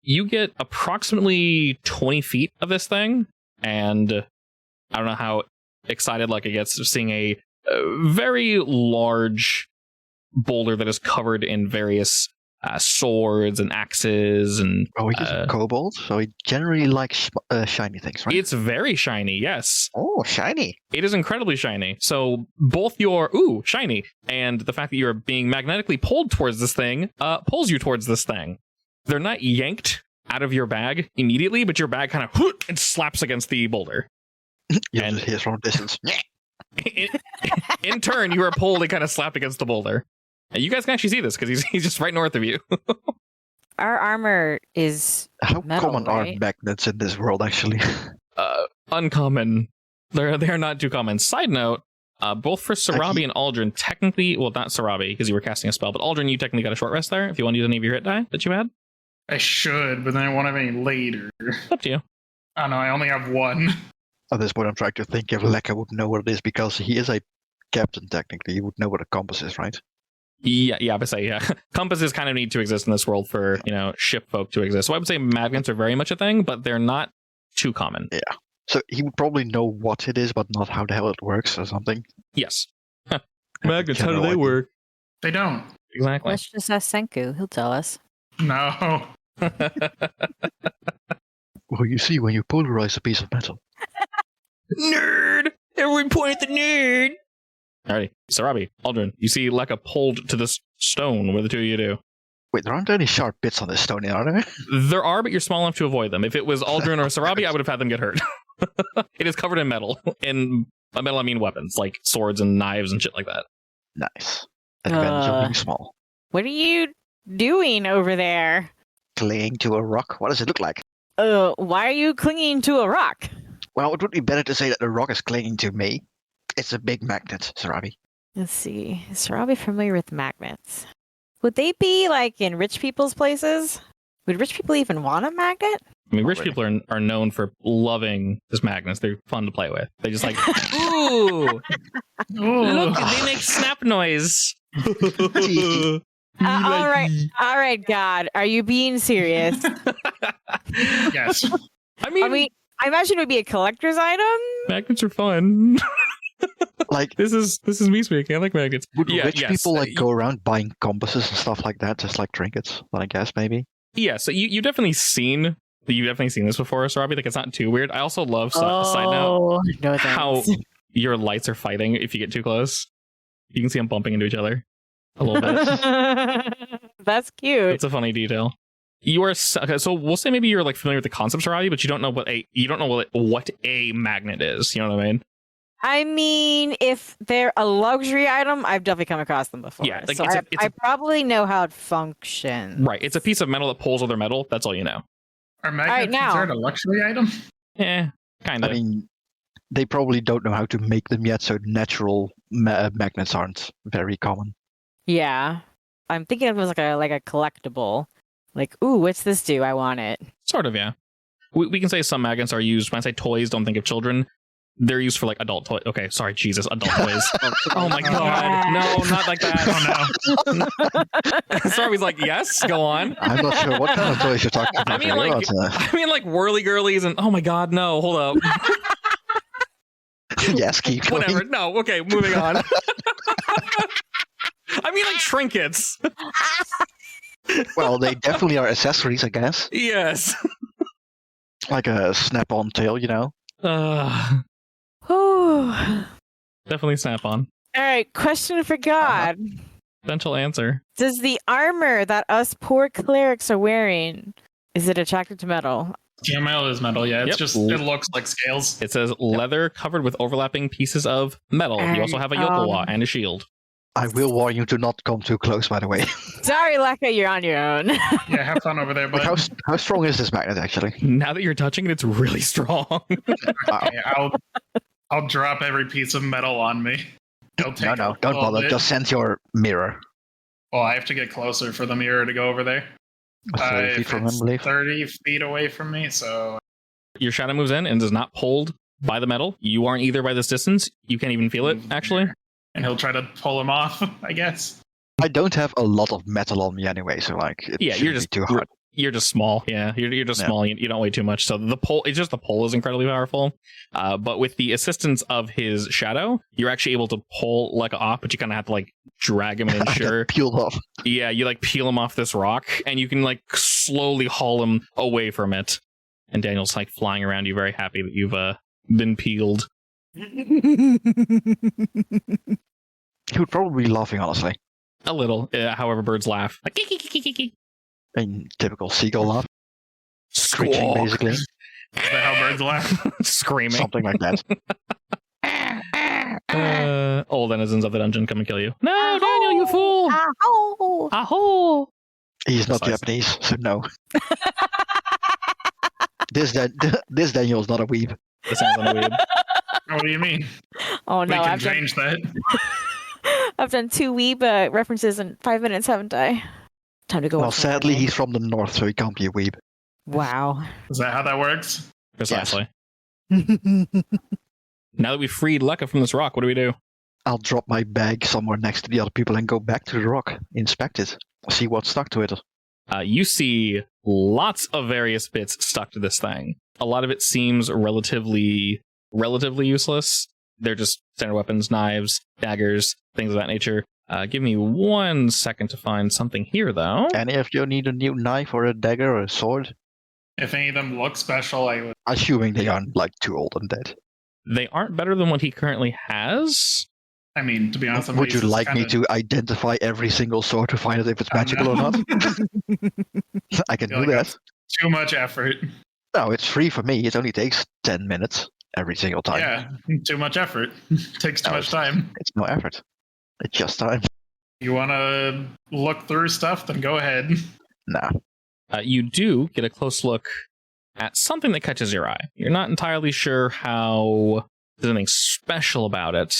You get approximately 20 feet of this thing, and I don't know how excited Lucky gets seeing a very large boulder that is covered in various swords and axes and He's a kobold, so he generally likes shiny things, right? It's very shiny, yes. Oh, shiny. It is incredibly shiny. So both your shiny and the fact that you're being magnetically pulled towards this thing pulls you towards this thing. They're not yanked out of your bag immediately, but your bag kind of and slaps against the boulder. And here's from a distance. In turn, you are pulled and kind of slapped against the boulder. And you guys can actually see this because he's just right north of you. Our armor is How metal, common right? are magnets in this world, actually? Uncommon. They're not too common. Side note, both for Sarabi and Aldrin, technically, well, not Sarabi because you were casting a spell, but Aldrin, you technically got a short rest there if you want to use any of your hit die that you had. I should, but then I won't have any later. Up to you. Oh no, I only have one. At this point, I'm trying to think if Lekka would know what it is, because he is a captain, technically. He would know what a compass is, right? Yeah, but say, yeah. Compasses kind of need to exist in this world for, ship folk to exist. So I would say magnets are very much a thing, but they're not too common. Yeah. So he would probably know what it is, but not how the hell it works or something. Yes. Magnets, how do they work? They don't. Exactly. Let's just ask Senku. He'll tell us. No. Well, you see, when you polarize a piece of metal. Nerd! Everyone point at the nerd! Alrighty. Sarabi, Aldrin, you see Lekka pulled to this stone. What do the two of you do? Wait, there aren't any sharp bits on this stone, are there? There are, but you're small enough to avoid them. If it was Aldrin or Sarabi, I would have had them get hurt. It is covered in metal. And by metal, I mean weapons, like swords and knives and shit like that. Nice. Advantage of being small. What are you doing over there? Clinging to a rock? What does it look like? Why are you clinging to a rock? Well, it would be better to say that the rock is clinging to me. It's a big magnet, Sarabi. Let's see. Is Sarabi familiar with magnets? Would they be like in rich people's places? Would rich people even want a magnet? I mean, rich people are known for loving these magnets. They're fun to play with. They just like, ooh, look, they make snap noise. All right, God, are you being serious? Yes. I mean, I imagine it would be a collector's item. Magnets are fun. Like, this is me speaking. I like magnets. would rich people go around buying compasses and stuff like that, just like trinkets? I guess maybe. Yeah. So you've definitely seen this before, Sarabi. Like, it's not too weird. I also love side note no how your lights are fighting if you get too close. You can see them bumping into each other a little bit. That's cute. It's a funny detail. You are okay, so we'll say maybe you're like familiar with the concept, Sarabi, but you don't know what a magnet is. You know what I mean? I mean, if they're a luxury item, I've definitely come across them before. Yeah, like so I probably know how it functions. Right. It's a piece of metal that pulls other metal. That's all you know. Are magnets considered a luxury item? Yeah, kind of. I mean, they probably don't know how to make them yet, so natural magnets aren't very common. Yeah. I'm thinking of it as like a collectible. Like, ooh, what's this do? I want it. Sort of, yeah. We can say some magnets are used. When I say toys, don't think of children. They're used for like adult toys. Okay, sorry, Jesus, adult toys. Oh my god, no, not like that. Oh no. Sarabi's like, yes, go on. I'm not sure what kind of toys you're talking about. I mean like whirly girlies and oh my god, no, hold up. Yes, keep going. Whatever. No, okay, moving on. I mean like trinkets. Well, they definitely are accessories, I guess. Yes. Like a snap-on tail, you know. Definitely snap on. All right, question for God. Potential answer. Does the armor that us poor clerics are wearing, is it attracted to metal? GML is metal, yeah. It's just, it looks like scales. It says leather covered with overlapping pieces of metal. You also have a yokowa and a shield. I will warn you to not come too close, by the way. Sorry, Lekka, you're on your own. Yeah, have fun over there, Like, bud. how strong is this magnet, actually? Now that you're touching it, it's really strong. Okay, I'll drop every piece of metal on me. It'll take No, a don't little bother. bit. Just send your mirror. Well, I have to get closer for the mirror to go over there. 30 feet If from him, I it's believe. 30 feet away from me, so Your shadow moves in and is not pulled by the metal. You aren't either by this distance. You can't even feel it, actually. and he'll try to pull him off, I guess. I don't have a lot of metal on me anyway, so like it Yeah, shouldn't you're be just too hard. You're just small. Yeah, you're just Yeah. small. You don't weigh too much. So the pull, it's just the pull is incredibly powerful. But with the assistance of his shadow, you're actually able to pull Lekka off, but you kind of have to like drag him and I ensure. got peeled off. Yeah, you like peel him off this rock, and you can like slowly haul him away from it. And Daniel's like flying around you, very happy that you've been peeled. He would probably be laughing, honestly. A little, however, birds laugh. Like, "Kik-kik-kik-kik-kik." In typical seagull laugh. Screeching, Squawk. basically. Is that how birds laugh? Screaming. Something like that. Old denizens of the dungeon come and kill you. No, Daniel, you fool! Ow. Aho! He's not Precisely. Japanese, so no. This Daniel's not a weeb. That sounds on the weird. What do you mean? Oh We no, can I've done, change that. I've done 2 weeb references in 5 minutes, haven't I? Time to go. Well, watch sadly, anime. he's from the north, so he can't be a weeb. Wow. Is that how that works? Precisely. Now that we've freed Lekka from this rock, what do we do? I'll drop my bag somewhere next to the other people and go back to the rock, inspect it, see what's stuck to it. You see lots of various bits stuck to this thing. A lot of it seems relatively useless. They're just standard weapons, knives, daggers, things of that nature. Give me 1 second to find something here, though. Any of you need a new knife or a dagger or a sword? If any of them look special, I would. Assuming they aren't like too old and dead. They aren't better than what he currently has. I mean, to be honest, Would you like me to identify every single sword to find out if it's magical or not? I can Feel do like that. Too much effort. No, it's free for me. It only takes 10 minutes every single time. Yeah, too much effort. Takes too No, much time. It's no effort. It's just time. You want to look through stuff? Then go ahead. Nah. You do get a close look at something that catches your eye. You're not entirely sure how there's anything special about it,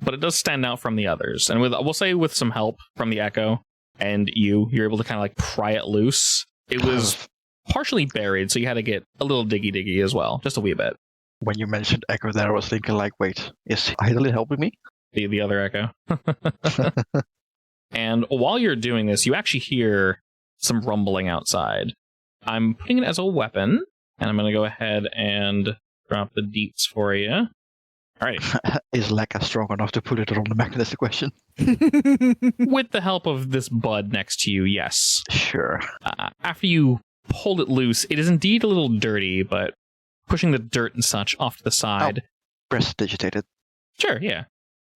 but it does stand out from the others. And we'll say with some help from the Echo and you're able to kind of like pry it loose. It was partially buried, so you had to get a little diggy as well, just a wee bit. When you mentioned Echo there, I was thinking like, wait, is Idle helping me? The other Echo. And while you're doing this, you actually hear some rumbling outside. I'm putting it as a weapon, and I'm going to go ahead and drop the deets for you. All right. Is Lekka strong enough to put it on the magnet is the question? With the help of this bud next to you, yes. Sure. After you pulled it loose, it is indeed a little dirty, but pushing the dirt and such off to the side. Prestidigitated. Sure, yeah.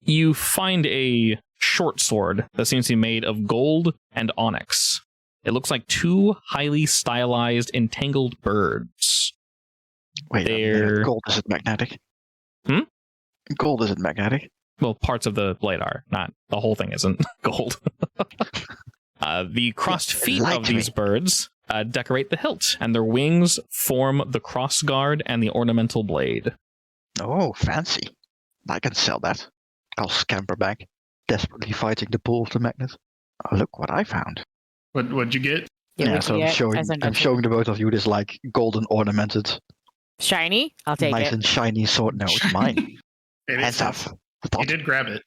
You find a short sword that seems to be made of gold and onyx. It looks like 2 highly stylized, entangled birds. Wait, They're- gold isn't magnetic. Hmm? Gold isn't magnetic. Well, parts of the blade are, not the whole thing isn't gold. The crossed feet Lied of to these me. birds decorate the hilt, and their wings form the cross guard and the ornamental blade. Oh, fancy. I can sell that. I'll scamper back, desperately fighting the pull of the magnet. Oh, look what I found. What'd you get? Yeah, so I'm showing the both of you this like golden ornamented, Shiny? I'll take nice it. and shiny sword. No, it's mine. It Hands is. up. You Thought- did grab it.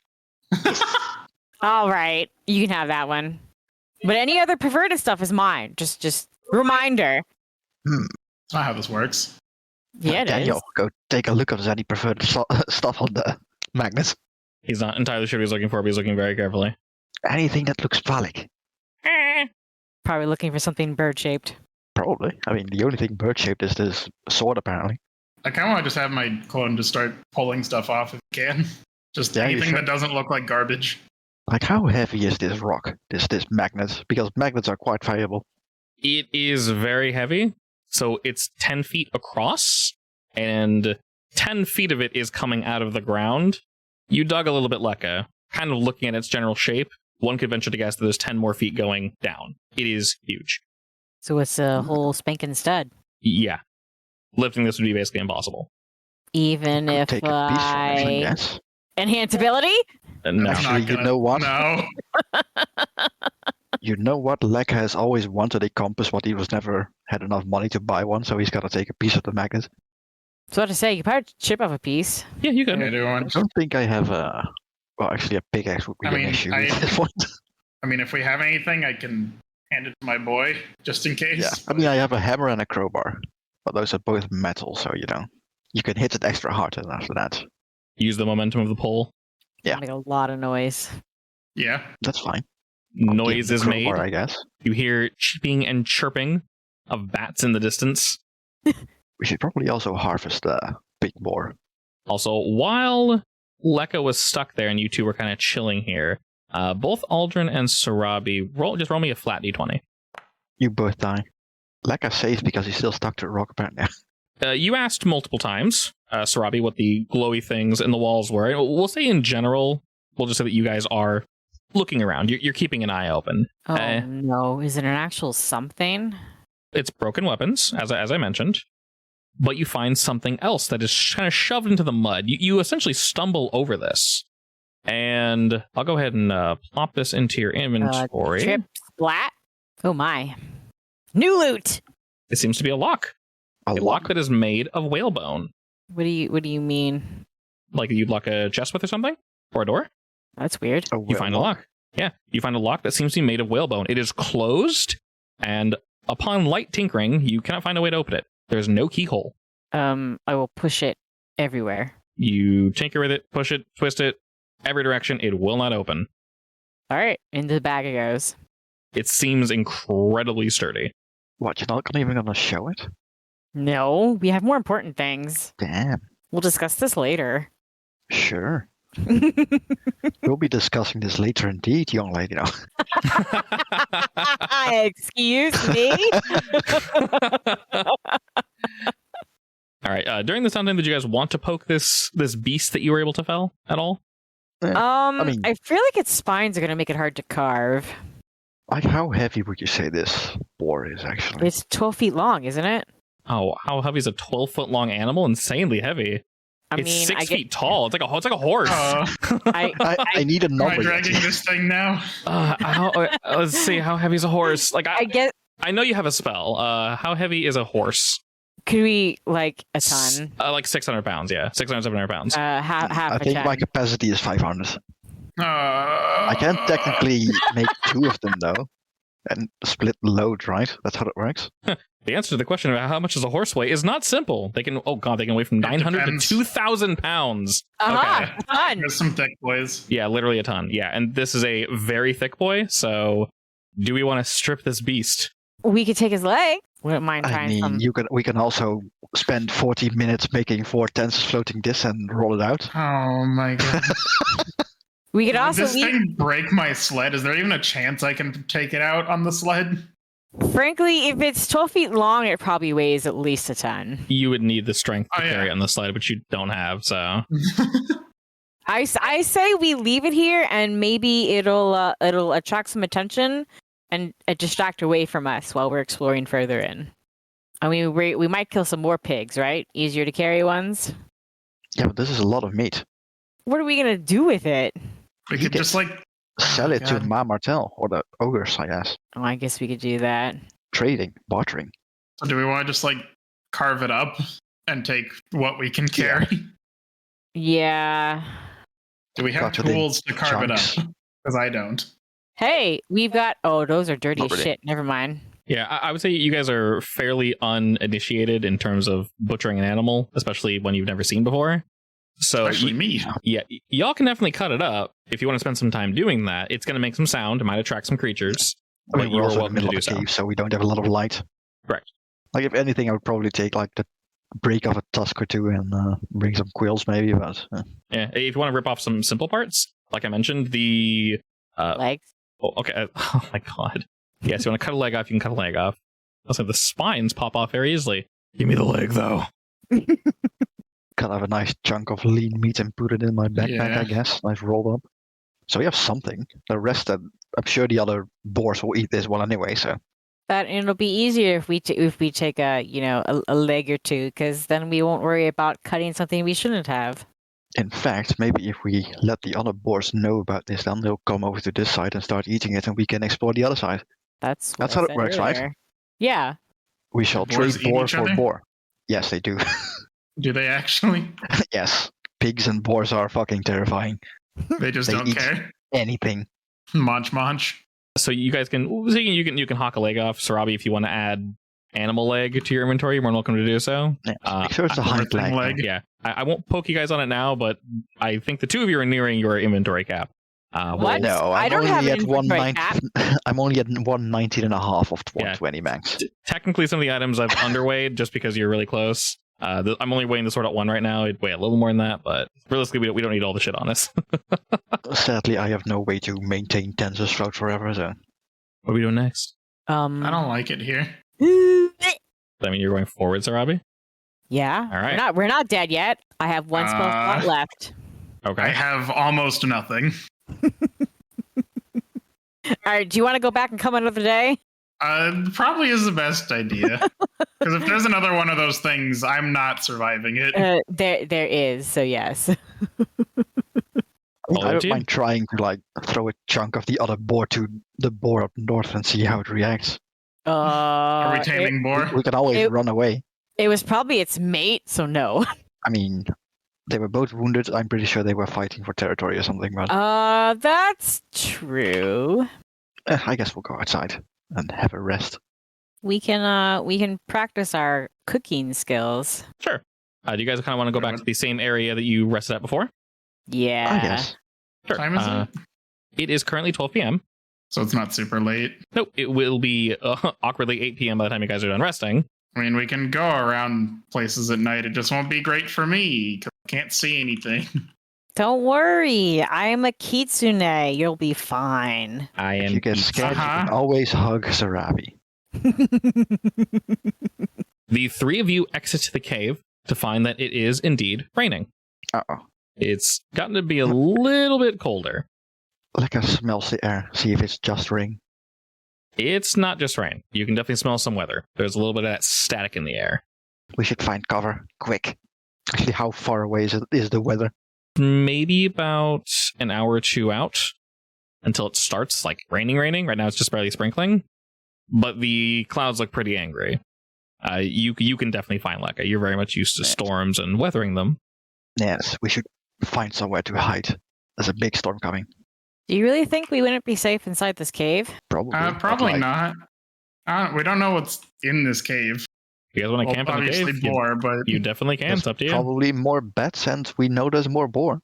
All right. You can have that one. But any other perverted stuff is mine. Just reminder. That's not how this works. Yeah, it Daniel, is. go take a look if there's any preferred stuff on the magnet. He's not entirely sure what he's looking for, but he's looking very carefully. Anything that looks phallic. Probably looking for something bird-shaped. Probably. I mean, the only thing bird-shaped is this sword, apparently. I kind of want to just have my clone just start pulling stuff off if you can. Just Yeah, you anything should. that doesn't look like garbage. Like, how heavy is this rock? This magnet? Because magnets are quite valuable. It is very heavy, so it's 10 feet across, and 10 feet of it is coming out of the ground. You dug a little bit, Lekka. kind of looking at its general shape, one could venture to guess that there's 10 more feet going down. It is huge. So it's a whole spanking stud. Yeah. Lifting this would be basically impossible. Even Could if take a piece from it, I I guess. enhance ability? No. That's not Actually, you gonna- know what? No. You know what? Leka has always wanted a compass, but he was never had enough money to buy one, so he's got to take a piece of the magnet. So what to say, you could probably chip off a piece. Yeah, you I could. don't think I have a. Well, actually, a pickaxe would be I an mean, issue I- at this point. I mean, if we have anything, I can hand it to my boy, just in case. Yeah, I mean, I have a hammer and a crowbar, but those are both metal, so you can hit it extra hard, and after that, Use the momentum of the pole. Yeah. Make a lot of noise. Yeah. that's fine. I'll Noise give is the made. crowbar, I guess. You hear cheeping and chirping of bats in the distance. We should probably also harvest the big boar. Also, while Leka was stuck there and you two were kind of chilling here, both Aldrin and Sarabi, roll me a flat d20. You both die. Leka's safe because he's still stuck to a rock apparently. You asked multiple times, Sarabi, what the glowy things in the walls were. We'll say in general, we'll just say that you guys are looking around. You're keeping an eye open. Oh no, is it an actual something? It's broken weapons, as I mentioned, but you find something else that is kind of shoved into the mud. You essentially stumble over this. And I'll go ahead and plop this into your inventory. Trip splat. Oh my. New loot! It seems to be a lock. A lock that is made of whalebone. What do you mean? Like you'd lock a chest with or something? Or a door? That's weird. You find a lock. Yeah, you find a lock that seems to be made of whalebone. It is closed, and upon light tinkering, you cannot find a way to open it. There's no keyhole. I will push it everywhere. You tinker with it, push it, twist it, every direction, it will not open. All right, into the bag it goes. It seems incredibly sturdy. What, you're not even going to show it? No, we have more important things. Damn. We'll discuss this later. Sure. We'll be discussing this later indeed, young lady. No. Excuse me? All right. During this downtime, did you guys want to poke this beast that you were able to fell at all? I feel like its spines are going to make it hard to carve. Like, how heavy would you say this boar is, actually? It's 12 feet long, isn't it? Oh, how heavy is a 12-foot long animal? Insanely heavy. It's 6 feet tall. It's like a horse. I need a Am number. I dragging this thing now? Let's see. How heavy is a horse? Like I guess. I know you have a spell. How heavy is a horse? Could we like a ton? Like 600 pounds. Yeah, 600, 700 pounds. Half I a think ton. my capacity is 500. I I can technically make two of them, though. And split the load, right? That's how it works. The answer to the question about how much does a horse weigh is not simple. They can weigh from 900 to depends. 2,000 pounds. Uh-huh, Okay. a ton. There's some thick boys. Yeah, literally a ton. Yeah, and this is a very thick boy. So, do we want to strip this beast? We could take his leg. Wouldn't mind I trying mean, some. we can also spend 40 minutes making 4 tents floating this and roll it out. Oh my god. We could Would also this leave. thing break my sled? Is there even a chance I can take it out on the sled? Frankly, if it's 12 feet long, it probably weighs at least a ton. You would need the strength to Oh, yeah. carry it on the sled, which you don't have. So, I say we leave it here, and maybe it'll attract some attention and distract away from us while we're exploring further in. I mean, we might kill some more pigs, right? Easier to carry ones. Yeah, but this is a lot of meat. What are we gonna do with it? We Eat could it. just like Sell it to God. Ma Martel, or the ogres, I guess. Oh, I guess we could do that. Trading, bartering. So do we want to just like carve it up and take what we can carry? Yeah. Do we have Got it in tools to carve chunks. it up? Because I don't. Hey, we've got. Oh, those are dirty Not as really. shit. Never mind. yeah, I would say you guys are fairly uninitiated in terms of butchering an animal, especially one you've never seen before. So, Especially me. yeah, y'all can definitely cut it up if you want to spend some time doing that. It's going to make some sound. It might attract some creatures. I mean, But we're you are also in the welcome to middle do of a so. cave, so we don't have a lot of light. Correct. Like, if anything, I would probably take, like, the break of a tusk or two and bring some quills, maybe, but... Yeah, if you want to rip off some simple parts, like I mentioned, the... Legs. Oh, okay. Oh my god. Yeah, so you want to cut a leg off, you can cut a leg off. Also, the spines pop off very easily. Give me the leg, though. Cut off a nice chunk of lean meat and put it in my backpack, Yeah. I guess. Nice rolled up. So we have something. The rest, I'm sure the other boars will eat this one anyway. So That it'll be easier if we take a a leg or two, because then we won't worry about cutting something we shouldn't have. in fact, maybe if we let the other boars know about this, then they'll come over to this side and start eating it, and we can explore the other side. That's how it works, right? Yeah. We shall boars trade eat boar each for other? boar. Yes, they do. Do they actually? Yes, pigs and boars are fucking terrifying. They just They don't eat- care. Anything. Munch. So you guys can you can hawk a leg off, Sarabi, if you want to add animal leg to your inventory. You're more than welcome to do so. Yeah, make sure it's a hind everything leg. leg. Yeah, I won't poke you guys on it now, but I think the two of you are nearing your inventory cap. What? No, I I'm don't only have an at inventory cap. 119. I'm only at 119 and a half of 120 max. Technically, some of the items I've underweighed just because you're really close. I'm only weighing the sword at 1 right now. It'd weigh a little more than that, but realistically, we don't need all the shit on us. Sadly, I have no way to maintain Tensor's throat forever, so. What are we doing next? I don't like it here. I mean, you're going forward, Sarabi? Yeah. All right. We're not dead yet. I have one spell slot left. Okay. I have almost nothing. All right. Do you want to go back and come another day? Probably is the best idea. Because if there's another one of those things, I'm not surviving it. There is. So yes. I don't mind trying to throw a chunk of the other boar to the boar up north and see how it reacts. Are we taming boar? We can always run away. It was probably its mate, so no. I mean, they were both wounded. I'm pretty sure they were fighting for territory or something. But that's true. I guess we'll go outside and have a rest. We can practice our cooking skills. Sure. Do you guys kind of want to go back to the same area that you rested at before? Yeah. I guess. Sure. Time is it? It is currently 12 p.m. So it's not super late. Nope, it will be awkwardly 8 p.m. by the time you guys are done resting. I mean, we can go around places at night. It just won't be great for me because I can't see anything. Don't worry. I'm a kitsune. You'll be fine. I am. If you get scared, you Uh-huh. can always hug Sarabi. The three of you exit the cave to find that it is indeed raining. Uh-oh. It's gotten to be a little bit colder. Let us smell the air, see if it's just rain. It's not just rain. You can definitely smell some weather. There's a little bit of that static in the air. We should find cover, quick. Actually, how far away is the weather? Maybe about an hour or two out until it starts raining. Right now it's just barely sprinkling, but the clouds look pretty angry. You can definitely find Lekka. You're very much used to storms and weathering them. Yes, we should find somewhere to hide. There's a big storm coming. Do you really think we wouldn't be safe inside this cave? Probably. Probably not. We don't know what's in this cave. You guys want to camp in the obviously cave? boar, but You definitely can. It's up to you. Probably more bats, and we know there's more boar.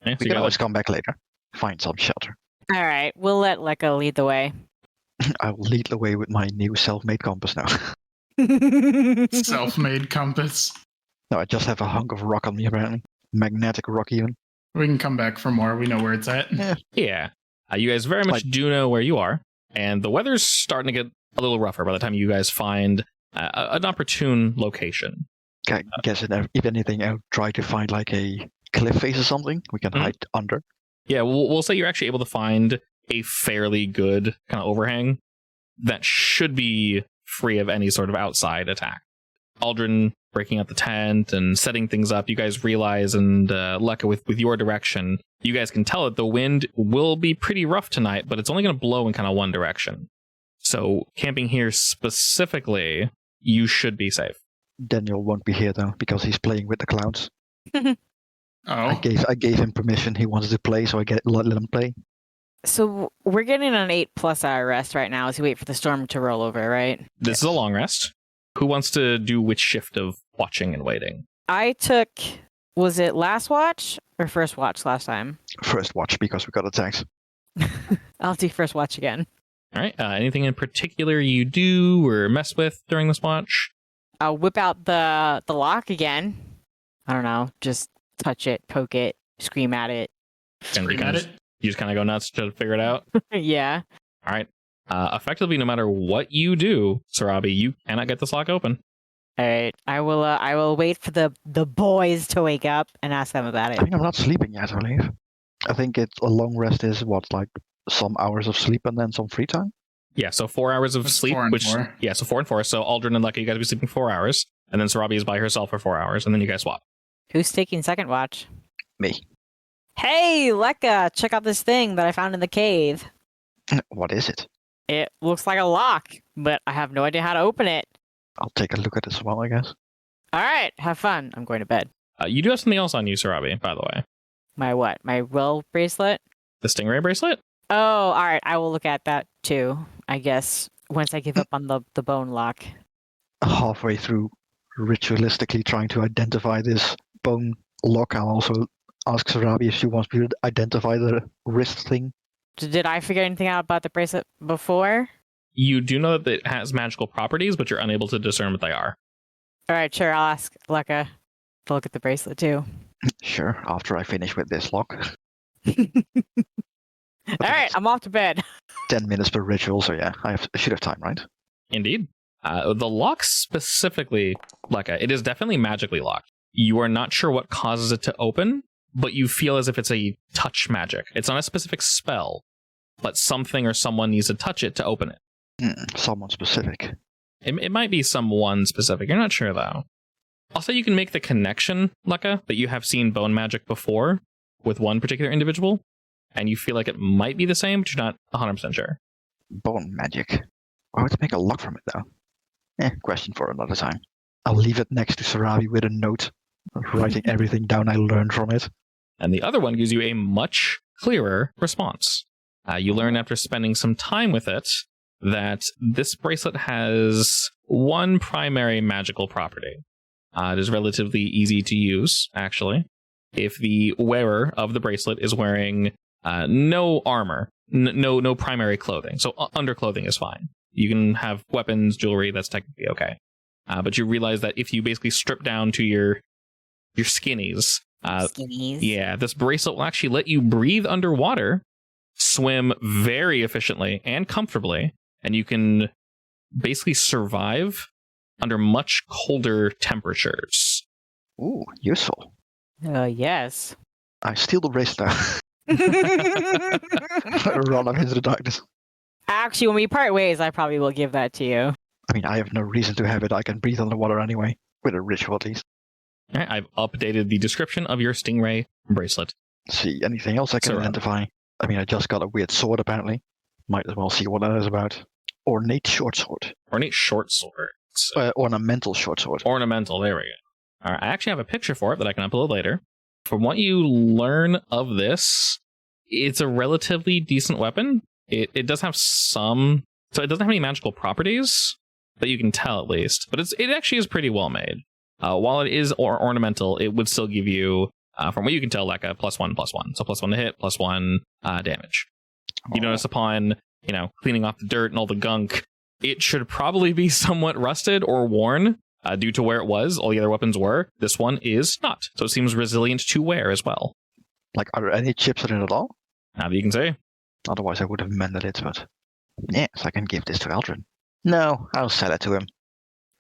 Yeah, so We you can got always come back later. Find some shelter. All right. We'll let Lekka lead the way. I will lead the way with my new self-made compass now. self-made compass. No, I just have a hunk of rock on me, apparently. Magnetic rock, even. We can come back for more. We know where it's at. Yeah. You guys very much do know where you are, and the weather's starting to get a little rougher by the time you guys find an opportune location. I guess if anything, I'll try to find a cliff face or something we can hide under. Yeah, we'll say you're actually able to find a fairly good kind of overhang that should be free of any sort of outside attack. Aldrin breaking up the tent and setting things up, you guys realize, and Lekka, with your direction, you guys can tell that the wind will be pretty rough tonight, but it's only going to blow in kind of one direction. So camping here specifically, you should be safe. Daniel won't be here though, because he's playing with the clouds. I Oh, gave him permission. He wanted to play, so let him play. So we're getting an 8+ hour rest right now as we wait for the storm to roll over, right? This is a long rest. Who wants to do which shift of watching and waiting? I took, was it last watch or first watch last time? First watch, because we got attacked. I'll do first watch again. All right. Anything in particular you do or mess with during this watch? I'll whip out the lock again. I don't know, just touch it, poke it, scream at it. And scream at it. You just kind of go nuts to figure it out. Yeah. All right. Effectively, no matter what you do, Sarabi, you cannot get this lock open. All right. I will wait for the boys to wake up and ask them about it. I mean, I'm not sleeping yet, I believe. I think a long rest is what, like some hours of sleep and then some free time? Yeah, so 4 hours of That's sleep, 4 and 4. Yeah, so 4 and 4. So Aldrin and Lekka, you guys will be sleeping 4 hours, and then Sarabi is by herself for 4 hours, and then you guys swap. Who's taking second watch? Me. Hey, Lekka, check out this thing that I found in the cave. What is it? It looks like a lock, but I have no idea how to open it. I'll take a look at it as well, I guess. All right, have fun. I'm going to bed. You do have something else on you, Sarabi, by the way. My what? My will bracelet? The Stingray bracelet? Oh, all right. I will look at that too, I guess, once I give up on the bone lock. Halfway through ritualistically trying to identify this bone lock, I'll also ask Sarabi if she wants me to identify the wrist thing. Did I figure anything out about the bracelet before? You do know that it has magical properties, but you're unable to discern what they are. All right, sure. I'll ask Lekka to look at the bracelet too. Sure, after I finish with this lock. All right, I'm off to bed. 10 minutes per ritual, so yeah, I should have time, right? Indeed. The lock specifically, Lekka, it is definitely magically locked. You are not sure what causes it to open, but you feel as if it's a touch magic. It's not a specific spell, but something or someone needs to touch it to open it. Someone specific. It might be someone specific. You're not sure, though. Also, you can make the connection, Lekka, that you have seen bone magic before with one particular individual, and you feel like it might be the same, but you're not 100% sure. Bone magic. Why would they make a lock from it, though? Question for another time. I'll leave it next to Sarabi with a note, writing everything down I learned from it. And the other one gives you a much clearer response. You learn after spending some time with it that this bracelet has one primary magical property. It is relatively easy to use, actually. If the wearer of the bracelet is wearing no armor, no primary clothing, so underclothing is fine. You can have weapons, jewelry, that's technically okay. But you realize that if you basically strip down to your skinnies, yeah, this bracelet will actually let you breathe underwater, swim very efficiently and comfortably, and you can basically survive under much colder temperatures. Ooh, useful. Yes. I steal the bracelet. Run off into the darkness. Actually, when we part ways, I probably will give that to you. I mean, I have no reason to have it. I can breathe underwater anyway, with a ritual at least. All right, I've updated the description of your Stingray bracelet. See, anything else I can identify? I mean, I just got a weird sword, apparently. Might as well see what that is about. Ornate short sword. Ornate short sword. Ornamental short sword. Ornamental, there we go. All right, I actually have a picture for it that I can upload later. From what you learn of this, it's a relatively decent weapon. It does have some... So it doesn't have any magical properties that you can tell, at least. But it actually is pretty well made. While it is ornamental, it would still give you, from what you can tell, like a +1/+1. So +1 to hit, +1 damage. You notice upon, cleaning off the dirt and all the gunk, it should probably be somewhat rusted or worn due to where it was. All the other weapons were. This one is not. So it seems resilient to wear as well. Like, are there any chips in it at all? Now that you can say. Otherwise, I would have mended it, but... Yes, I can give this to Aldrin. No, I'll sell it to him.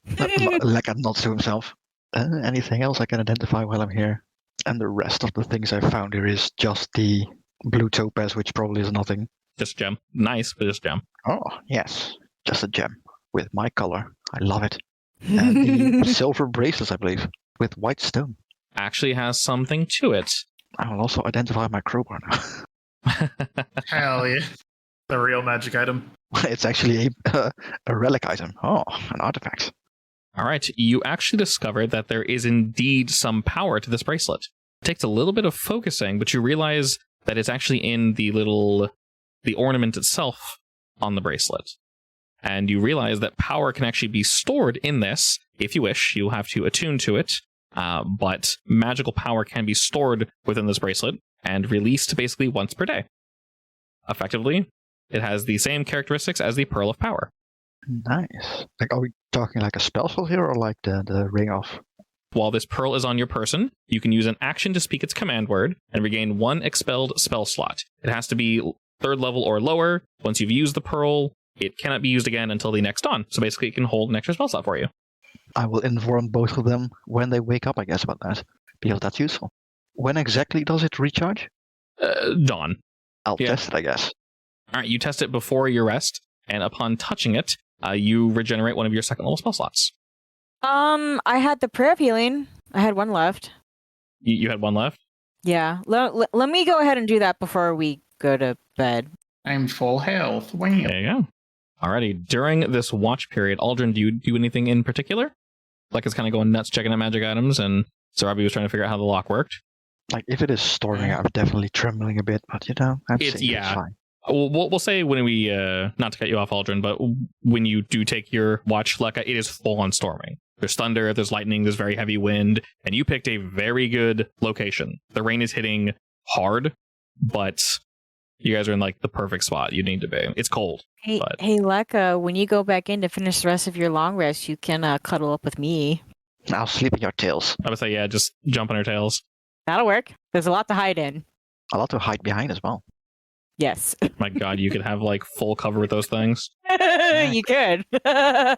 Lekka nods to himself. Anything else I can identify while I'm here? And the rest of the things I found here is just the blue topaz, which probably is nothing. Just gem. Nice, but just gem. Oh, yes. Just a gem. With my color. I love it. And the silver bracelets, I believe. With white stone. Actually has something to it. I will also identify my crowbar now. Hell yeah. The real magic item. It's actually a relic item. Oh, an artifact. All right, you actually discovered that there is indeed some power to this bracelet. It takes a little bit of focusing, but you realize that it's actually in the ornament itself on the bracelet. And you realize that power can actually be stored in this. If you wish, you'll have to attune to it. But magical power can be stored within this bracelet and released basically once per day. Effectively, it has the same characteristics as the Pearl of Power. Nice. Like, are we talking like a spell slot here, or like the ring of? While this pearl is on your person, you can use an action to speak its command word and regain 1 expelled spell slot. It has to be 3rd level or lower. Once you've used the pearl, it cannot be used again until the next dawn. So basically, it can hold an extra spell slot for you. I will inform both of them when they wake up, I guess, about that, because that's useful. When exactly does it recharge? Dawn. I'll Yeah. test it, I guess. All right, you test it before your rest, and upon touching it, you regenerate one of your second level spell slots. I had the prayer of healing. I had one left. You had one left? Yeah. Let me go ahead and do that before we go to bed. I'm full health. Wow. There you go. Alrighty, during this watch period, Aldrin, do you do anything in particular? Like it's kind of going nuts checking out magic items, and Sarabi was trying to figure out how the lock worked. Like, if it is storming, I'm definitely trembling a bit, but I'm It's- saying yeah. it's fine. We'll say when we, not to cut you off, Aldrin, but when you do take your watch, Lekka, it is full on storming. There's thunder, there's lightning, there's very heavy wind, and you picked a very good location. The rain is hitting hard, but you guys are in like the perfect spot you need to be. It's cold. Hey, But- hey, Lekka, when you go back in to finish the rest of your long rest, you can cuddle up with me. I'll sleep in your tails. I would say, yeah, just jump on her tails. That'll work. There's a lot to hide in. A lot to hide behind as well. Yes. My god, you could have like full cover with those things. You could. I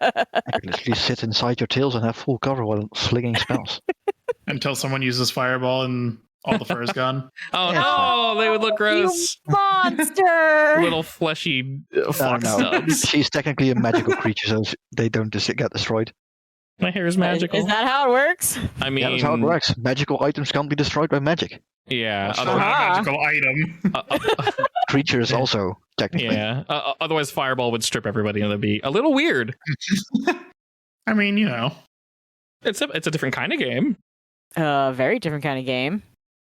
could literally sit inside your tails and have full cover while slinging spells. Until someone uses fireball and all the fur is gone. Oh Yeah. no, they would look gross. You monster! Little fleshy fox No. stubs. She's technically a magical creature, so they don't get destroyed. My hair is magical. Is that how it works? I mean, Yeah, that's how it works. Magical items can't be destroyed by magic. Yeah, It's not Uh-huh. a magical item. Creatures also, technically. yeah. Otherwise, fireball would strip everybody, and that'd be a little weird. I mean, It's a different kind of game. Very different kind of game.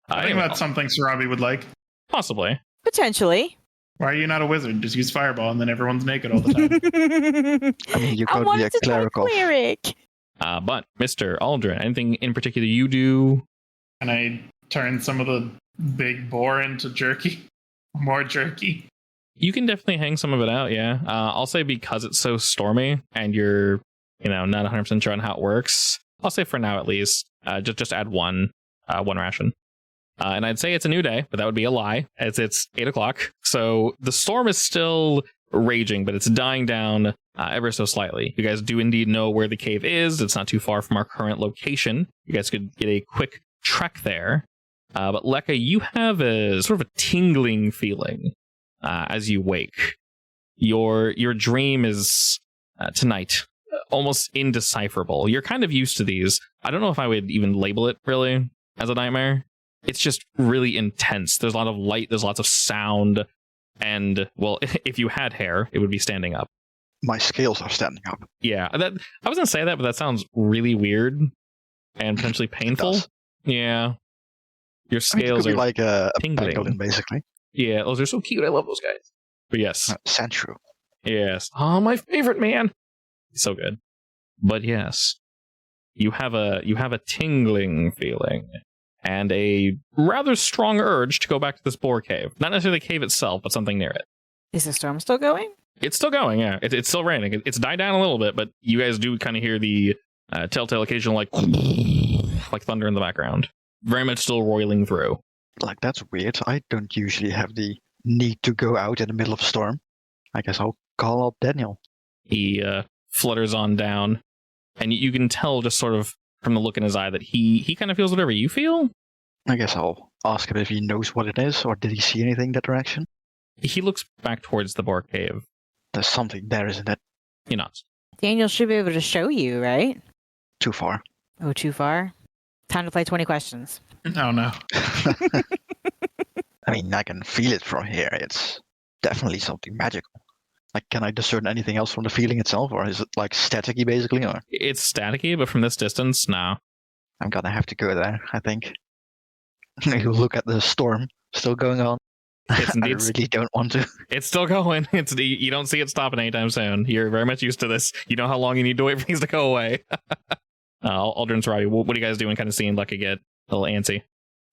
I think that's something Sarabi would like. Possibly. Potentially. Why are you not a wizard? Just use fireball and then everyone's naked all the time. I mean, you I could be wanted a to play cleric of... cleric. But Mr. Aldrin, anything in particular you do? And I turn some of the big boar into jerky. More jerky. You can definitely hang some of it out. Yeah. I'll say because it's so stormy and you're, not 100% sure on how it works. I'll say for now at least, just add one ration. And I'd say it's a new day, but that would be a lie, as it's 8 o'clock. So the storm is still raging, but it's dying down ever so slightly. You guys do indeed know where the cave is. It's not too far from our current location. You guys could get a quick trek there. But Lekka, you have a sort of a tingling feeling as you wake. Your dream is tonight almost indecipherable. You're kind of used to these. I don't know if I would even label it really as a nightmare. It's just really intense. There's a lot of light, there's lots of sound, and, well, if you had hair, it would be standing up. My scales are standing up. Yeah, I was going to say that, but that sounds really weird and potentially painful. does. Yeah. Your I mean, it scales could be are... like a tingling. pangolin, basically. Yeah, those are so cute. I love those guys. But yes. Sandshrew. Yes. Oh, my favorite, man. So good. But yes. You have a tingling feeling and a rather strong urge to go back to this boar cave. Not necessarily the cave itself, but something near it. Is the storm still going? It's still going, yeah. It's still raining. It's died down a little bit, but you guys do kind of hear the telltale occasional, like thunder in the background. Very much still roiling through. Like, that's weird. I don't usually have the need to go out in the middle of a storm. I guess I'll call up Daniel. He flutters on down, and you can tell just sort of from the look in his eye that he kind of feels whatever you feel. I guess I'll ask him if he knows what it is, or did he see anything in that direction? He looks back towards the boar cave. There's something there, isn't it? He nods. Daniel should be able to show you, right? Too far. Oh, too far? Time to play 20 questions. Oh no. I mean, I can feel it from here. It's definitely something magical. Like, can I discern anything else from the feeling itself, or is it like staticky, basically? Or It's staticky, but from this distance, no. I'm gonna have to go there, I think. You look at the storm still going on. It's I indeed really don't want to. It's still going. You don't see it stopping anytime soon. You're very much used to this. You know how long you need to wait for things to go away. Aldrin Sarabi, what are you guys doing? Kind of seeing Lekka get a little antsy.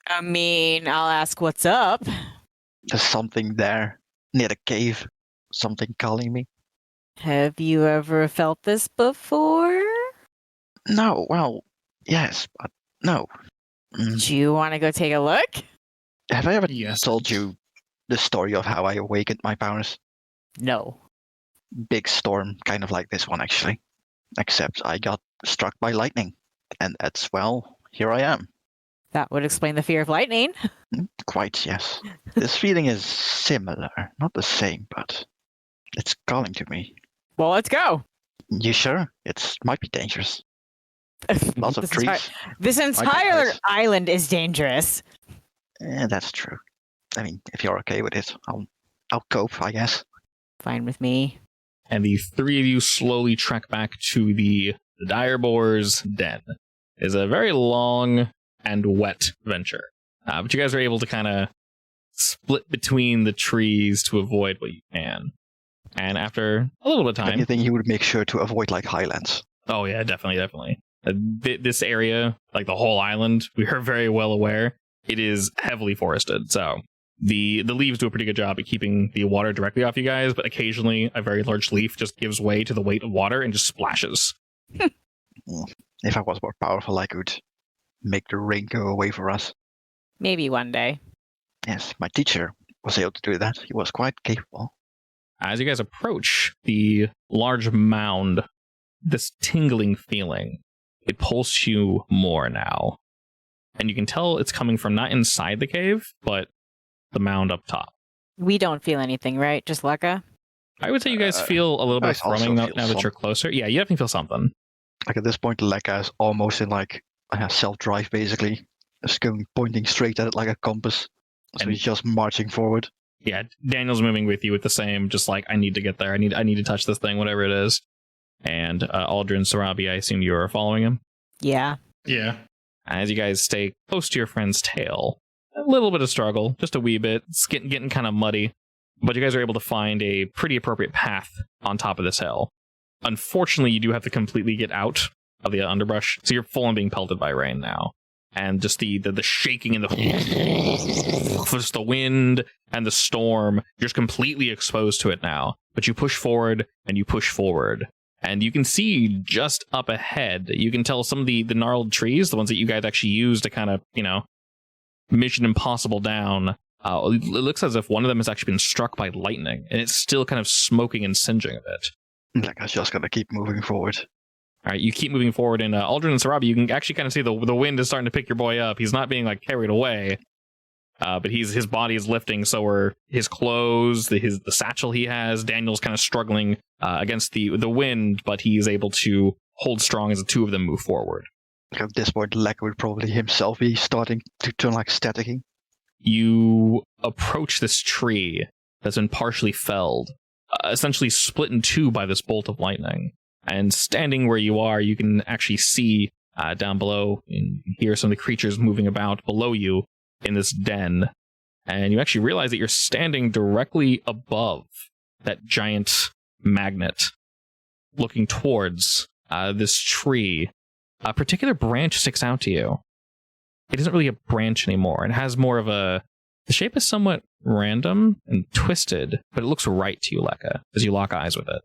I mean, I'll ask what's up. There's something there near the cave. Something calling me. Have you ever felt this before? No, well, yes, but no. Do you want to go take a look? Have I ever Yes. told you the story of how I awakened my powers? No. Big storm, kind of like this one, actually. Except I got struck by lightning. And that's, well, here I am. That would explain the fear of lightning. Quite, yes. This feeling is similar. Not the same, but it's calling to me. Well, let's go. You sure? It might be dangerous. Lots of This trees. This entire island is dangerous. That's true. I mean, if you're okay with it, I'll cope, I guess. Fine with me. And the three of you slowly trek back to the Dire Boar's den. It's a very long and wet venture. But you guys are able to kind of split between the trees to avoid what you can. And after a little bit of time... Anything you would make sure to avoid, like highlands. Oh yeah, definitely. This area, like the whole island, we are very well aware, it is heavily forested. So the leaves do a pretty good job at keeping the water directly off you guys, but occasionally a very large leaf just gives way to the weight of water and just splashes. If I was more powerful, I could make the rain go away for us. Maybe one day. Yes, my teacher was able to do that. He was quite capable. As you guys approach the large mound, this tingling feeling, it pulls you more now. And you can tell it's coming from not inside the cave, but the mound up top. We don't feel anything, right? Just Lekka? I would say you guys feel a little bit of thrumming now that you're closer. Yeah, you definitely feel something. Like at this point, Lekka is almost in like self-drive, basically. Just pointing straight at it like a compass. So he's just marching forward. Yeah, Daniel's moving with you with the same, just like, I need to get there. I need to touch this thing, whatever it is. And Aldrin, Sarabi, I assume you are following him? Yeah. Yeah. As you guys stay close to your friend's tail, a little bit of struggle, just a wee bit. It's getting kind of muddy. But you guys are able to find a pretty appropriate path on top of this hill. Unfortunately, you do have to completely get out of the underbrush, so you're full on being pelted by rain now. And just the shaking and just the wind and the storm, you're just completely exposed to it now. But you push forward and you push forward. And you can see just up ahead, you can tell some of the gnarled trees, the ones that you guys actually use to kind of, Mission Impossible down. It looks as if one of them has actually been struck by lightning, and it's still kind of smoking and singeing a bit. Like, I was just going to keep moving forward. All right, you keep moving forward, and Aldrin and Sarabi, you can actually kind of see the wind is starting to pick your boy up. He's not being like carried away, but his body is lifting. So are his clothes, the satchel he has. Daniel's kind of struggling against the wind, but he is able to hold strong as the two of them move forward. At this point, Lekka would probably himself be starting to turn like staticky. You approach this tree that's been partially felled, essentially split in two by this bolt of lightning. And standing where you are, you can actually see down below and hear some of the creatures moving about below you in this den. And you actually realize that you're standing directly above that giant magnet, looking towards this tree. A particular branch sticks out to you. It isn't really a branch anymore. It has more of the shape is somewhat random and twisted, but it looks right to you, Lekka, as you lock eyes with it.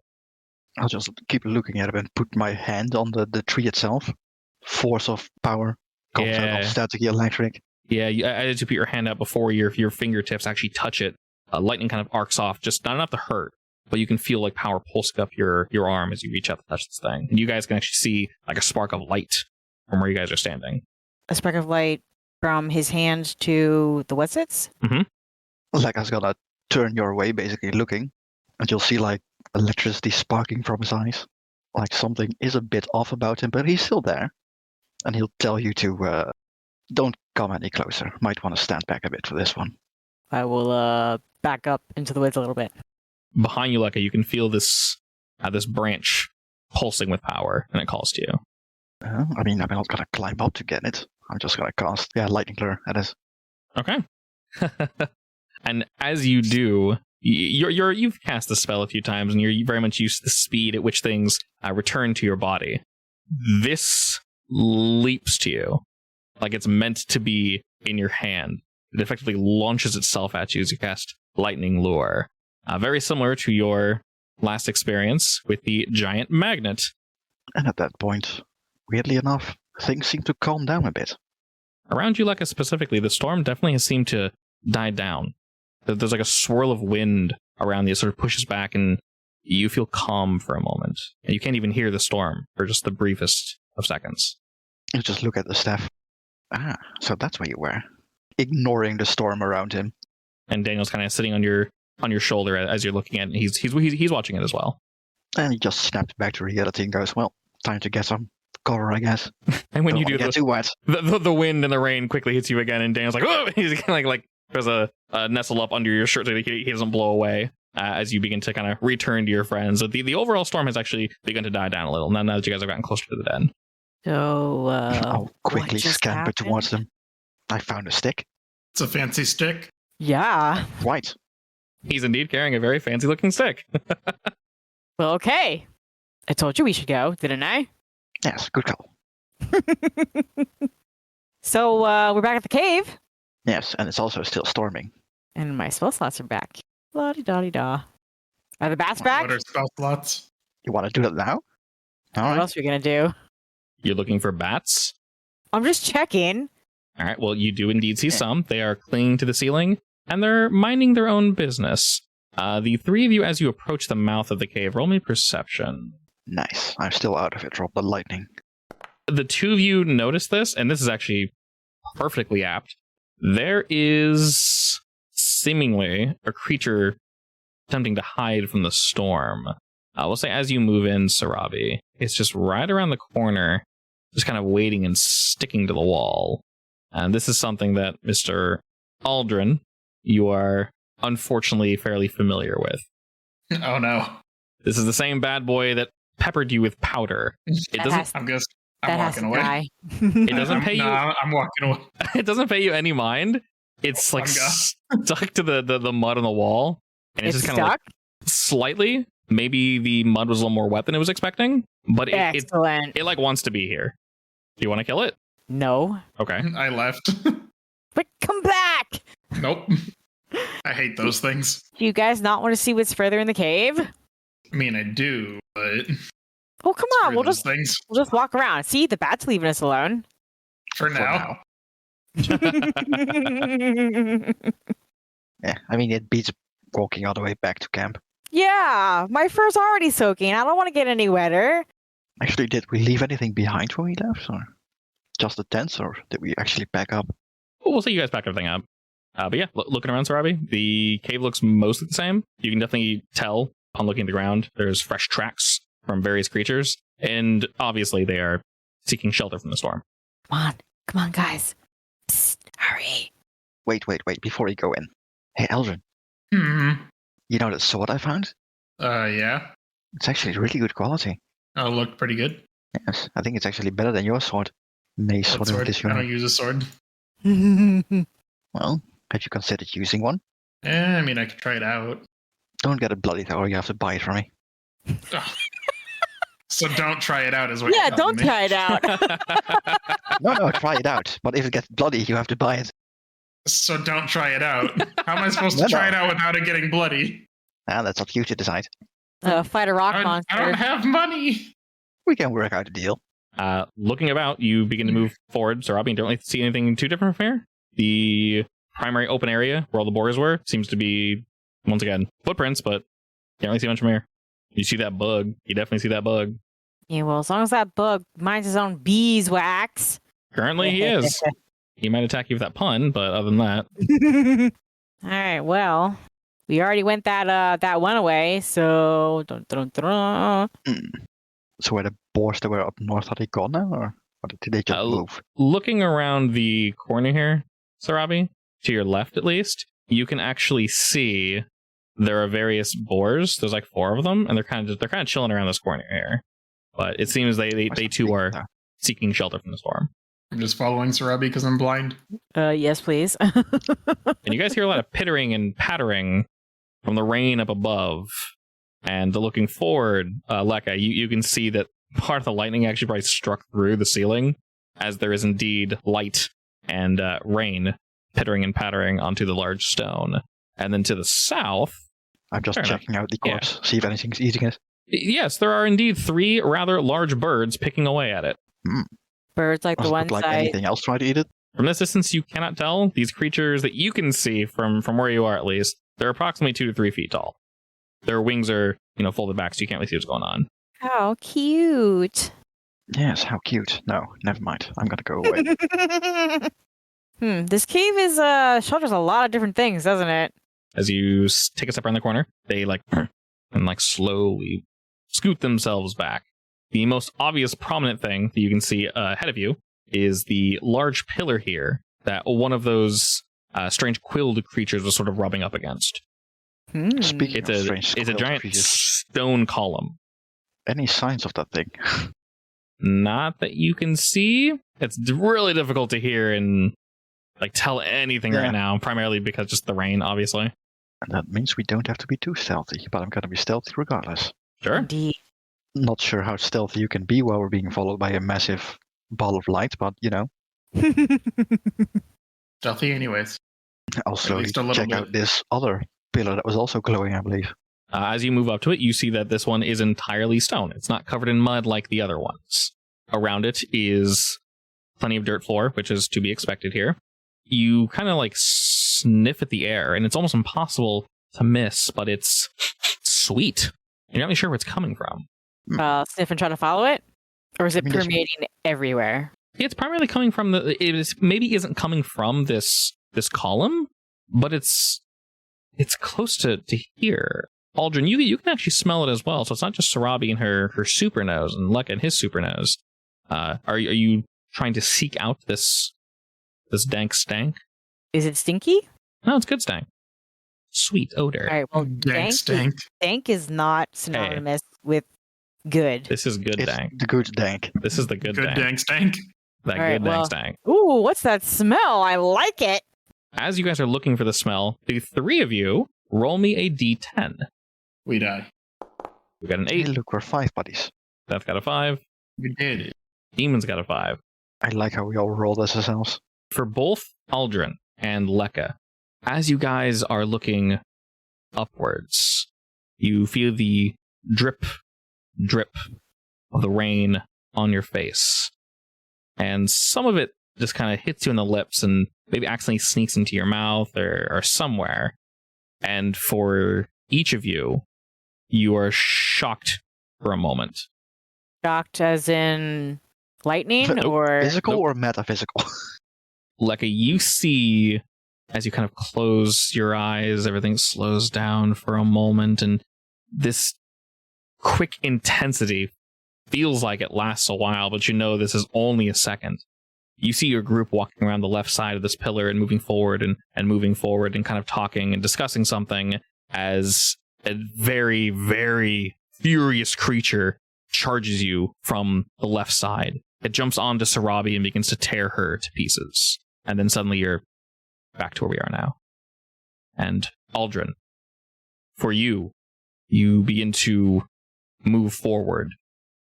I'll just keep looking at it and put my hand on the tree itself. Force of power. Concept of static electric. Yeah, as you put your hand out before your fingertips actually touch it, lightning kind of arcs off, just not enough to hurt, but you can feel like power pulsing up your arm as you reach out to touch this thing. And you guys can actually see like a spark of light from where you guys are standing. A spark of light from his hand to the whatsits? Mm-hmm. Lekka's gonna turn your way, basically looking, and you'll see like electricity sparking from his eyes. Like something is a bit off about him, but he's still there. And he'll tell you to don't come any closer. Might want to stand back a bit for this one. I will back up into the woods a little bit. Behind you, Lekka, you can feel this branch pulsing with power, and it calls to you. I mean, I'm not gonna climb up to get it. I'm just gonna cast, lightning lure at it. Okay. And as you do, you've cast the spell a few times, and you're very much used to the speed at which things return to your body. This leaps to you like it's meant to be in your hand. It effectively launches itself at you as you cast lightning lure. Very similar to your last experience with the giant magnet. And at that point, weirdly enough, things seem to calm down a bit. Around you, Lekka, specifically, the storm definitely has seemed to die down. There's like a swirl of wind around you, it sort of pushes back, and you feel calm for a moment. And you can't even hear the storm for just the briefest of seconds. You just look at the staff. Ah, so that's where you were. Ignoring the storm around him. And Daniel's kind of sitting on your shoulder as you're looking at it. He's watching it as well. And he just snaps back to reality and goes, well, time to get some cover, I guess. And when Don't you wanna do get too wet. the wind and the rain quickly hits you again, and Daniel's like, oh! He's kind of like there's a nestle up under your shirt so he doesn't blow away as you begin to kind of return to your friends. So the overall storm has actually begun to die down a little now that you guys have gotten closer to the den. So, I'll quickly what just scamper happened? towards them. I found a stick. It's a fancy stick. Yeah. Right. He's indeed carrying a very fancy looking stick. Well, okay. I told you we should go, didn't I? Yes, good call. So, we're back at the cave. Yes, and it's also still storming. And my spell slots are back. La-di-da-di-da. Are the bats back? What are spell slots? You want to do that now? All What right. else are we going to do? You're looking for bats? I'm just checking. All right, well, you do indeed see some. They are clinging to the ceiling, and they're minding their own business. The three of you, as you approach the mouth of the cave, roll me perception. Nice. I'm still out of it. Drop the lightning. The two of you notice this, and this is actually perfectly apt. There is seemingly a creature attempting to hide from the storm. We'll say as you move in, Sarabi, it's just right around the corner, just kind of waiting and sticking to the wall. And this is something that Mr. Aldrin, you are unfortunately fairly familiar with. Oh no. This is the same bad boy that peppered you with powder. It That doesn't. has- I'm just. That I'm has walking to away. die. It doesn't pay you. No, I'm walking away. It doesn't pay you any mind. It's like I'm stuck to the mud on the wall, and it's It's just kind of like stuck? slightly. Maybe the mud was a little more wet than it was expecting, but it Excellent. like wants to be here. Do you want to kill it? No. Okay. I left. But come back! Nope. I hate those things. Do you guys not want to see what's further in the cave? I mean, I do, but Oh, come on. screw We'll those just things walk around. See, the bat's leaving us alone. for now. Yeah, I mean, it beats walking all the way back to camp. Yeah, my fur's already soaking. I don't want to get any wetter. Actually, did we leave anything behind when we left? Or just the tents, or did we actually pack up? We'll see you guys pack everything up. But yeah, looking around, Sarabi, the cave looks mostly the same. You can definitely tell upon looking at the ground. There's fresh tracks from various creatures, and obviously they are seeking shelter from the storm. Come on, guys. Psst, hurry. Wait, before we go in. Hey, Eldrin, Hmm. you know that sword I found? Yeah. It's actually really good quality. Oh, looked pretty good. Yes, I think it's actually better than your sword. Mace What sword of sword? this I don't unit. use a sword. Well, have you considered using one? I mean, I could try it out. Don't get it bloody though, or you have to buy it from me. Oh. So don't try it out, is what Yeah, you're telling don't me. try it out. No, try it out. But if it gets bloody, you have to buy it. So don't try it out. How am I supposed to No, try no. it out without it getting bloody? Ah, that's up to you to decide. Fight a rock I don't monster. have money. We can work out a deal. Looking about, you begin to move forward. Sarabi, you don't really see anything too different from here. The primary open area where all the borders were seems to be, once again, footprints, but can't really see much from here. You see that bug. You definitely see that bug. Yeah, well, as long as that bug minds his own beeswax. Currently, he is. He might attack you with that pun, but other than that, All right, well, we already went that one away, so So were the boars that were up north, are they gone now, or did they just move? looking around the corner here, Sarabi, to your left at least, you can actually see there are various boars. There's like 4 of them, and they're kind of chilling around this corner here. But it seems they too are seeking shelter from the storm. I'm just following Sarabi because I'm blind. yes, please. And you guys hear a lot of pittering and pattering from the rain up above. And looking forward, Lekka, you can see that part of the lightning actually probably struck through the ceiling, as there is indeed light and rain pittering and pattering onto the large stone. And then to the south... I'm just Fair checking out the corpse, see if anything's eating it. Yes, there are indeed 3 rather large birds picking away at it. Birds like Does the it one look like side. anything else trying to eat it? From this distance, you cannot tell. These creatures that you can see from where you are, at least, they're approximately 2 to 3 feet tall. Their wings are, folded back, so you can't really see what's going on. How cute. Yes, how cute. No, never mind. I'm gonna go away. This cave is shelters a lot of different things, doesn't it? As you take a step around the corner, they and slowly scoot themselves back. The most obvious prominent thing that you can see ahead of you is the large pillar here that one of those strange quilled creatures was sort of rubbing up against. Speaking It's of a strange it's a quilled giant creatures, stone column. any signs of that thing? Not that you can see. It's really difficult to hear and tell anything right now, primarily because just the rain, obviously. And that means we don't have to be too stealthy, but I'm gonna be stealthy regardless. Sure. Indeed. Not sure how stealthy you can be while we're being followed by a massive ball of light, but Stealthy anyways. I'll slowly least a little check bit. out this other pillar that was also glowing, I believe. As you move up to it, you see that this one is entirely stone. It's not covered in mud like the other ones. Around it is plenty of dirt floor, which is to be expected here. You kind of sniff at the air, and it's almost impossible to miss, but it's sweet. You're not really sure where it's coming from. Sniff and try to follow it? Or is it I mean, permeating everywhere? It's primarily coming from maybe isn't coming from this column, but it's close to here. Aldrin, you can actually smell it as well, so it's not just Sarabi and her super nose and Luck and his super nose. Are you trying to seek out this dank stank? Is it stinky? No, it's good stank. Sweet odor. All right, well, Dank stank. dank is not synonymous with good. This is good It's dank. the good dank. This is the good Good dank. dank stank. That All right, good dank well- stank. Ooh, what's that smell? I like it. As you guys are looking for the smell, the three of you roll me a d10. We die. We got an Hey, 8. look, we're 5 buddies. That's got a 5. We did it. Demon's got a 5. I like how we all rolled as ourselves. For both Aldrin and Lekka, as you guys are looking upwards, you feel the drip of the rain on your face. And some of it just kind of hits you in the lips and maybe accidentally sneaks into your mouth or somewhere. And for each of you, you are shocked for a moment. Shocked as in lightning Nope. or Physical Nope. or metaphysical? Lekka, you see, as you kind of close your eyes, everything slows down for a moment, and this quick intensity feels like it lasts a while, but you know this is only a second. You see your group walking around the left side of this pillar and moving forward and moving forward and kind of talking and discussing something as a very, very furious creature charges you from the left side. It jumps onto Sarabi and begins to tear her to pieces. And then suddenly you're back to where we are now. And Aldrin, for you begin to move forward.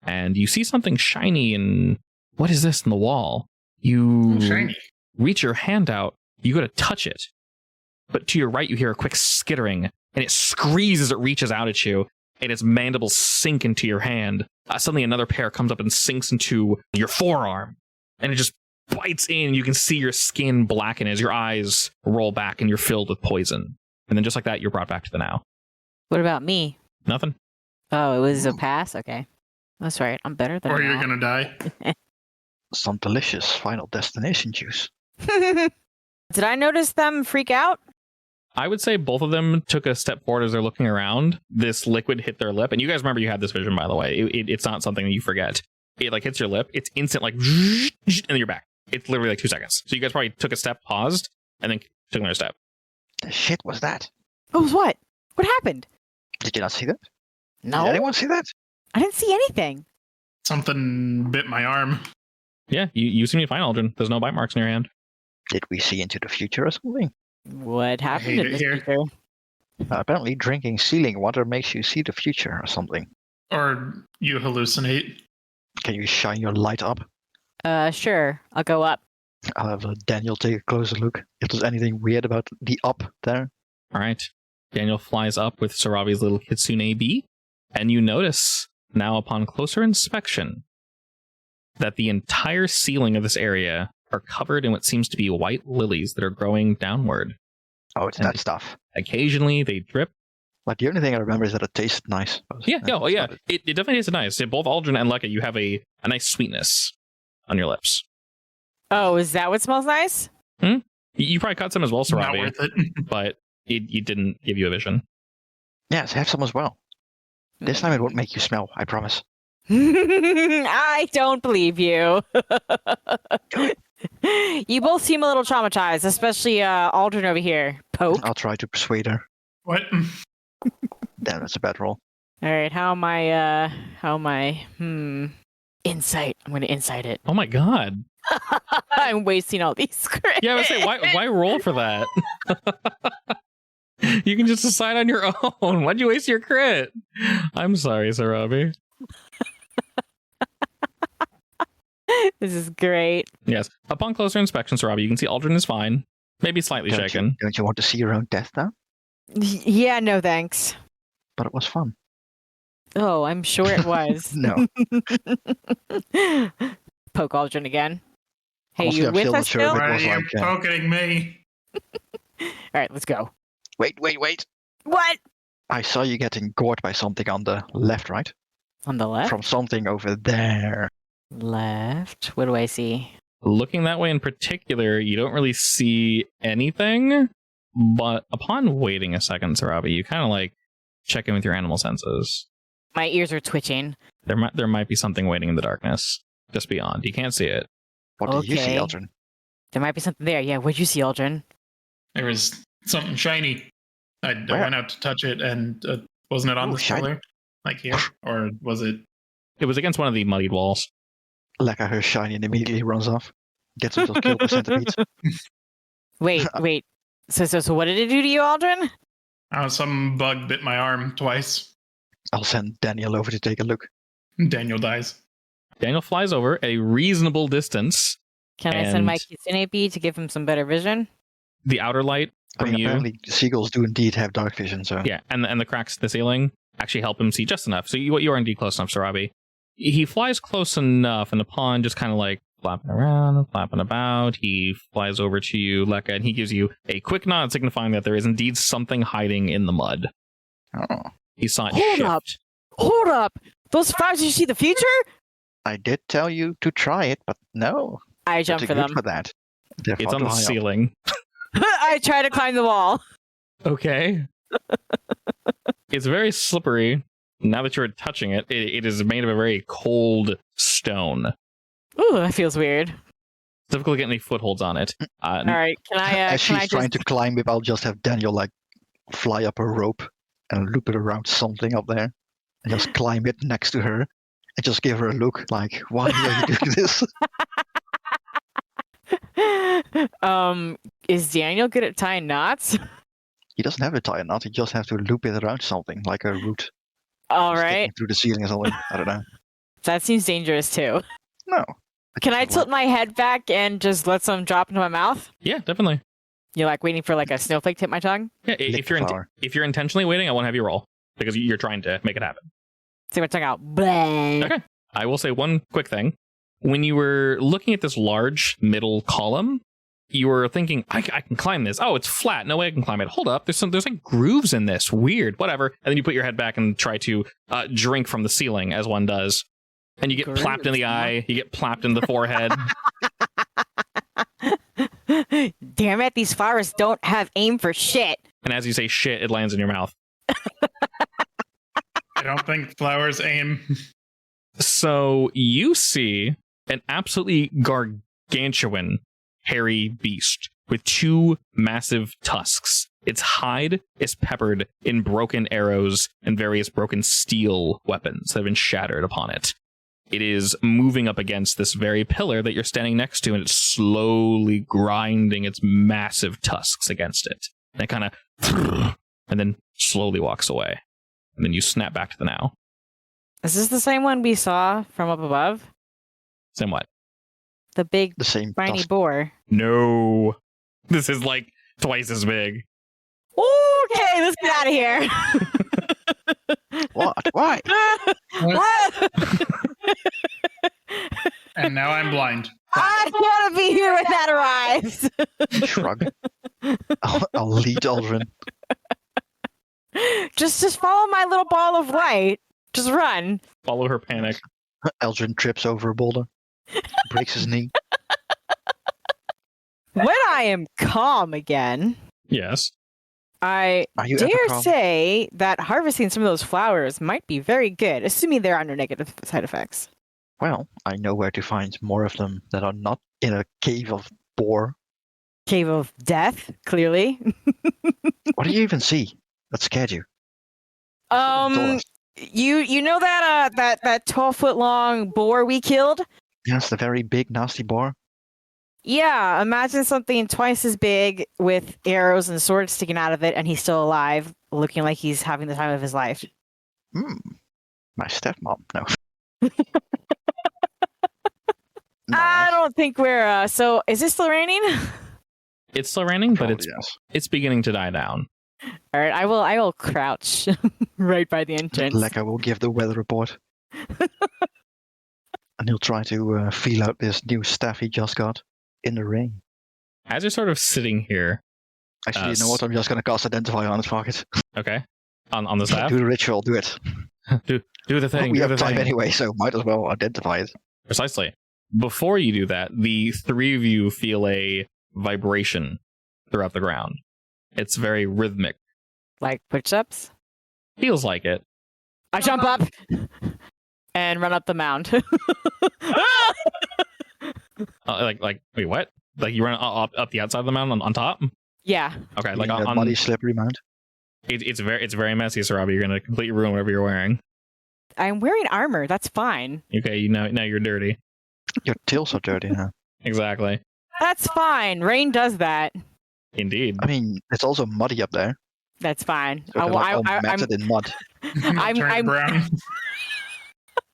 And you see something shiny and what is this in the wall? You Shiny. reach your hand out, you go to touch it. But to your right, you hear a quick skittering, and it screams as it reaches out at you, and its mandibles sink into your hand. Suddenly another pair comes up and sinks into your forearm, and it just bites in. You can see your skin blacken as your eyes roll back and you're filled with poison. And then just like that, you're brought back to the now. what about me? Nothing. Oh, it was a pass? Okay. That's right. I'm better than Or you're that. gonna die. Some delicious Final Destination juice. Did I notice them freak out? I would say both of them took a step forward as they're looking around. This liquid hit their lip. And you guys remember you had this vision, by the way. It's not something that you forget. It hits your lip. It's instant, and then you're back. It's literally 2 seconds. So you guys probably took a step, paused, and then took another step. The shit was that? Oh, what? What happened? Did you not see that? No, Did anyone see that? I didn't see anything. Something bit my arm. Yeah, you seem to be fine, Aldrin. There's no bite marks in your hand. Did we see into the future or something? What happened hate in it this here. future? Apparently drinking sealing water makes you see the future or something. Or you hallucinate. Can you shine your light up? Sure. I'll go up. I'll have Daniel take a closer look. If there's anything weird about the up there. All right. Daniel flies up with Sarabi's little Kitsune bee, and you notice, now upon closer inspection, that the entire ceiling of this area are covered in what seems to be white lilies that are growing downward. Oh, it's And- that stuff. Occasionally they drip, Like, the only thing I remember is that it tasted nice. Yeah, That's no, yeah. about It definitely tasted nice. Both Aldrin and Lekka, you have a nice sweetness on your lips. Oh, is that what smells nice? You probably caught some as well, Not Sarabi, worth it. but it didn't give you a vision. Yes, have some as well. This time it won't make you smell, I promise. I don't believe you. You both seem a little traumatized, especially Aldrin over here. Poke. I'll try to persuade her. What? Damn, that's a bad roll. All right, how am I? Insight. I'm going to insight it. Oh my god. I'm wasting all these crits. Yeah, I would say, why roll for that? You can just decide on your own. Why'd you waste your crit? I'm sorry, Sarabi. This is great. Yes. Upon closer inspection, Sarabi, you can see Aldrin is fine. Maybe slightly shaken. Don't you want to see your own death now? Yeah, no thanks. But it was fun. Oh, I'm sure it was. No. Poke Aldrin again. Hey, Honestly, you I'm with still not us sure still? if it Why are was you like, poking me? All right, let's go. Wait. What? I saw you getting gored by something on the left, right? On the left? From something over there. Left? What do I see? Looking that way in particular, you don't really see anything. But upon waiting a second, Sarabi, you kind of like check in with your animal senses. My ears are twitching. There might be something waiting in the darkness, just beyond. You can't see it. What did you see, Okay. Eldrin? There might be something there. Yeah, what'd you see, Aldrin? There was something shiny. I Where? went out to touch it, and wasn't it on Ooh, the shiny. pillar? Like here? Or was it? It was against one of the muddied walls. Lekka hears shiny and immediately runs off. Gets himself killed by centipedes. Wait. So what did it do to you, Aldrin? Some bug bit my arm twice. I'll send Daniel over to take a look. Daniel dies. Daniel flies over a reasonable distance. Can I send my And- Kitsune bee to give him some better vision? The outer light I from mean, you, apparently seagulls do indeed have dark vision, so... yeah, and the cracks in the ceiling actually help him see just enough. So you are indeed close enough, Sarabi. He flies close enough, and upon just kind of like flapping around and flapping about, he flies over to you, Lekka, and he gives you a quick nod signifying that there is indeed something hiding in the mud. Oh. He saw it Hold shift. up. Hold up! Those flowers, did you see the future? I did tell you to try it, but no. I You're jumped too for good them. for that. They're It's far on too the high up. ceiling. I tried to climb the wall. Okay. It's very slippery. Now that you're touching it, it is made of a very cold stone. Ooh, that feels weird. It's difficult to get any footholds on it. All right, can I? As Can she's I trying just? to climb it, I'll just have Daniel like fly up a rope and loop it around something up there. And just climb it next to her. And just give her a look like, why are you doing this? Is Daniel good at tying knots? He doesn't have to tie a knot, he just has to loop it around something, like a root. All sticking right, Through the ceiling or something. I don't know. that seems dangerous too. No. Can I tilt my head back and just let some drop into my mouth? Yeah, definitely. You're like waiting for like a snowflake to hit my tongue. Yeah, Lick the flower. if you're intentionally waiting, I won't have you roll because you're trying to make it happen. Stick my tongue out. Blah. Okay. I will say one quick thing. When you were looking at this large middle column, you were thinking, I can climb this. Oh, it's flat. No way I can climb it. Hold up. There's like grooves in this. Weird. Whatever. And then you put your head back and try to drink from the ceiling, as one does. And you get plapped in the eye. You get plapped in the forehead. Damn it! These flowers don't have aim for shit. And as you say shit, it lands in your mouth. I don't think flowers aim. So you see an absolutely gargantuan hairy beast with two massive tusks. Its hide is peppered in broken arrows and various broken steel weapons that have been shattered upon it. It is moving up against this very pillar that you're standing next to, and it's slowly grinding its massive tusks against it. And it kind of, and then slowly walks away. And then you snap back to the now. Is this the same one we saw from up above? Same what? The big The same spiny tusk. boar. No. This is like twice as big. Okay, let's get out of here. What? Why? And now I'm blind. I don't want to be here when that arrives. Shrug. I'll lead Aldrin. Just follow my little ball of light. Just run. Follow her panic. Eldrin trips over a boulder, breaks his knee. When I am calm again, Yes. I Are you ever dare calm? say that harvesting some of those flowers might be very good, assuming there are no negative side effects. Well, I know where to find more of them that are not in a cave of boar. Cave of Death, clearly. What did you even see that scared you? You know that 12-foot long boar we killed? Yes, the very big, nasty boar. Yeah, imagine something twice as big with arrows and swords sticking out of it, and he's still alive, looking like he's having the time of his life. My stepmom. No. I don't think we're. So, is it still raining? It's still raining, but Probably yes. it's beginning to die down. All right, I will crouch right by the entrance. Lekka will give the weather report. And he'll try to feel out this new staff he just got in the rain. As you're sort of sitting here, Actually, you know what? I'm just going to cast Identify on his pocket. okay, on the staff, Do the ritual, do it. do the thing. We do have the time thing. anyway, so might as well identify it. Precisely. Before you do that, the three of you feel a vibration throughout the ground. It's very rhythmic. Like push-ups? Feels like it. I jump up and run up the mound. Wait, what? Like you run up the outside of the mountain on top? Yeah. Okay, You like mean that on muddy, slippery mount. it's very messy, so Robbie, you're gonna completely ruin whatever you're wearing. I'm wearing armor. That's fine. Okay, now you're dirty. Your tail's so dirty now. Exactly. That's fine. Rain does that. Indeed. I mean, it's also muddy up there. That's fine. So they're like all matted in mud. Turn brown.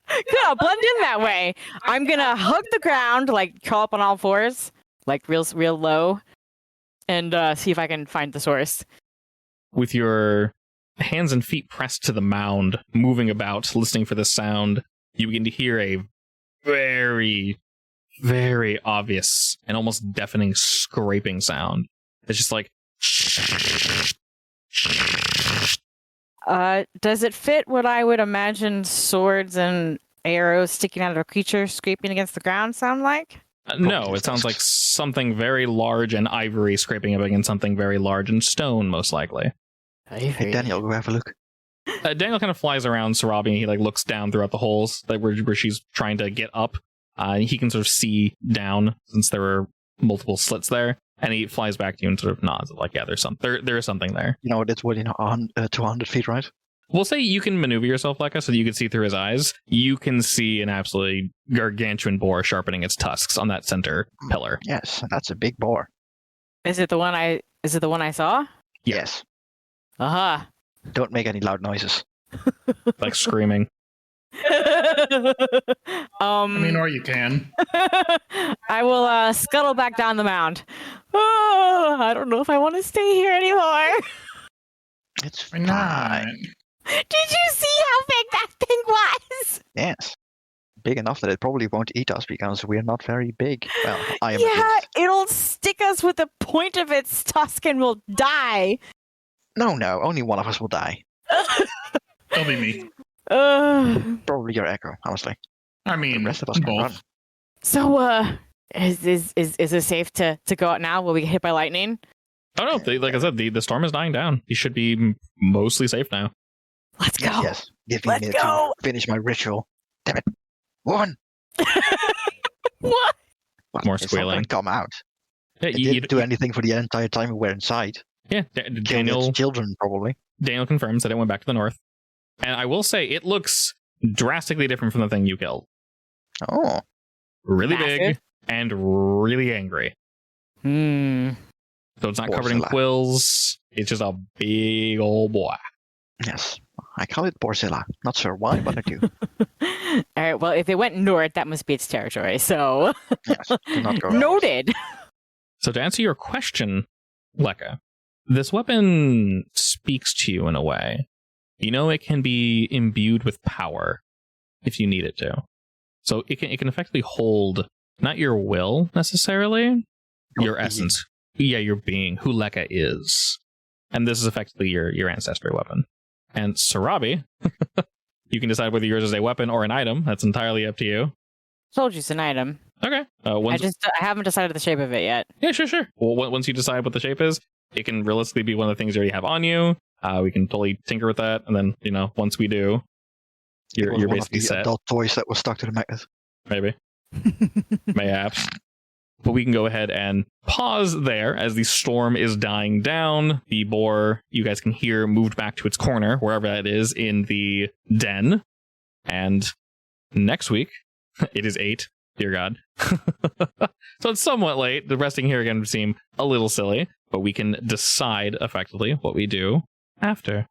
Good, I'll blend in that way. I'm gonna hug the ground, like crawl up on all fours, like real low, and see if I can find the source. With your hands and feet pressed to the mound, moving about, listening for the sound, you begin to hear a very, very obvious and almost deafening scraping sound. It's just like... Does it fit what I would imagine swords and arrows sticking out of a creature scraping against the ground sound like? No, it sounds like something very large and ivory scraping up against something very large and stone, most likely. Hey, Daniel, go have a look. Daniel kind of flies around Sarabi and he looks down throughout the holes where she's trying to get up. He can sort of see down since there were multiple slits there. And he flies back to you and sort of nods like, yeah, there is something there. You know, it's within 200 feet, right? We'll say you can maneuver yourself, Lekka, so that you can see through his eyes. You can see an absolutely gargantuan boar sharpening its tusks on that center pillar. Yes, that's a big boar. Is it the one I saw? Yes. Uh-huh. Don't make any loud noises. Like screaming. I mean, or you can. I will scuttle back down the mound. Oh, I don't know if I want to stay here anymore. It's Why not? fine. Did you see how big that thing was? Yes. Big enough that it probably won't eat us because we're not very big. Well, I am. Yeah, it'll stick us with the point of its tusk and we'll die. No, only one of us will die. It'll be me. Probably your echo, honestly. I The mean, rest of us can run. both. So, is it safe to go out now? Will we get hit by lightning? Oh no, like I said, the storm is dying down. You should be mostly safe now. Let's go. Yes. Give me a Let's minute go. to finish my ritual. Damn it. Woman! What? Well, More it's not squealing. gonna come out. Yeah, It didn't do anything for the entire time we were inside. yeah, Killed Daniel its children, probably. Daniel confirms that it went back to the north. And I will say, it looks drastically different from the thing you killed. Oh. Really Massive. big and really angry. So it's not covered in Porcella. quills. It's just a big old boy. Yes. I call it Porcella. Not sure why, but I do. All right. Well, if it went north, that must be its territory. So Yes. Do not go. noted. So to answer your question, Lekka, this weapon speaks to you in a way. You know, it can be imbued with power if you need it to. So it can effectively hold not your will necessarily, your being. essence. Yeah, your being, who Lekka is. And this is effectively your ancestry weapon. And Sarabi, you can decide whether yours is a weapon or an item. That's entirely up to you. Told you it's an item. Okay. I haven't decided the shape of it yet. Yeah, sure. Well, once you decide what the shape is, it can realistically be one of the things you already have on you. We can totally tinker with that, and then once we do, you're basically set. Adult toys that was stuck to the magnet. Maybe, mayhaps. But we can go ahead and pause there as the storm is dying down. The boar, you guys can hear, moved back to its corner, wherever that is in the den. And next week, it is 8. Dear God. So it's somewhat late. The resting here again would seem a little silly, but we can decide effectively what we do after.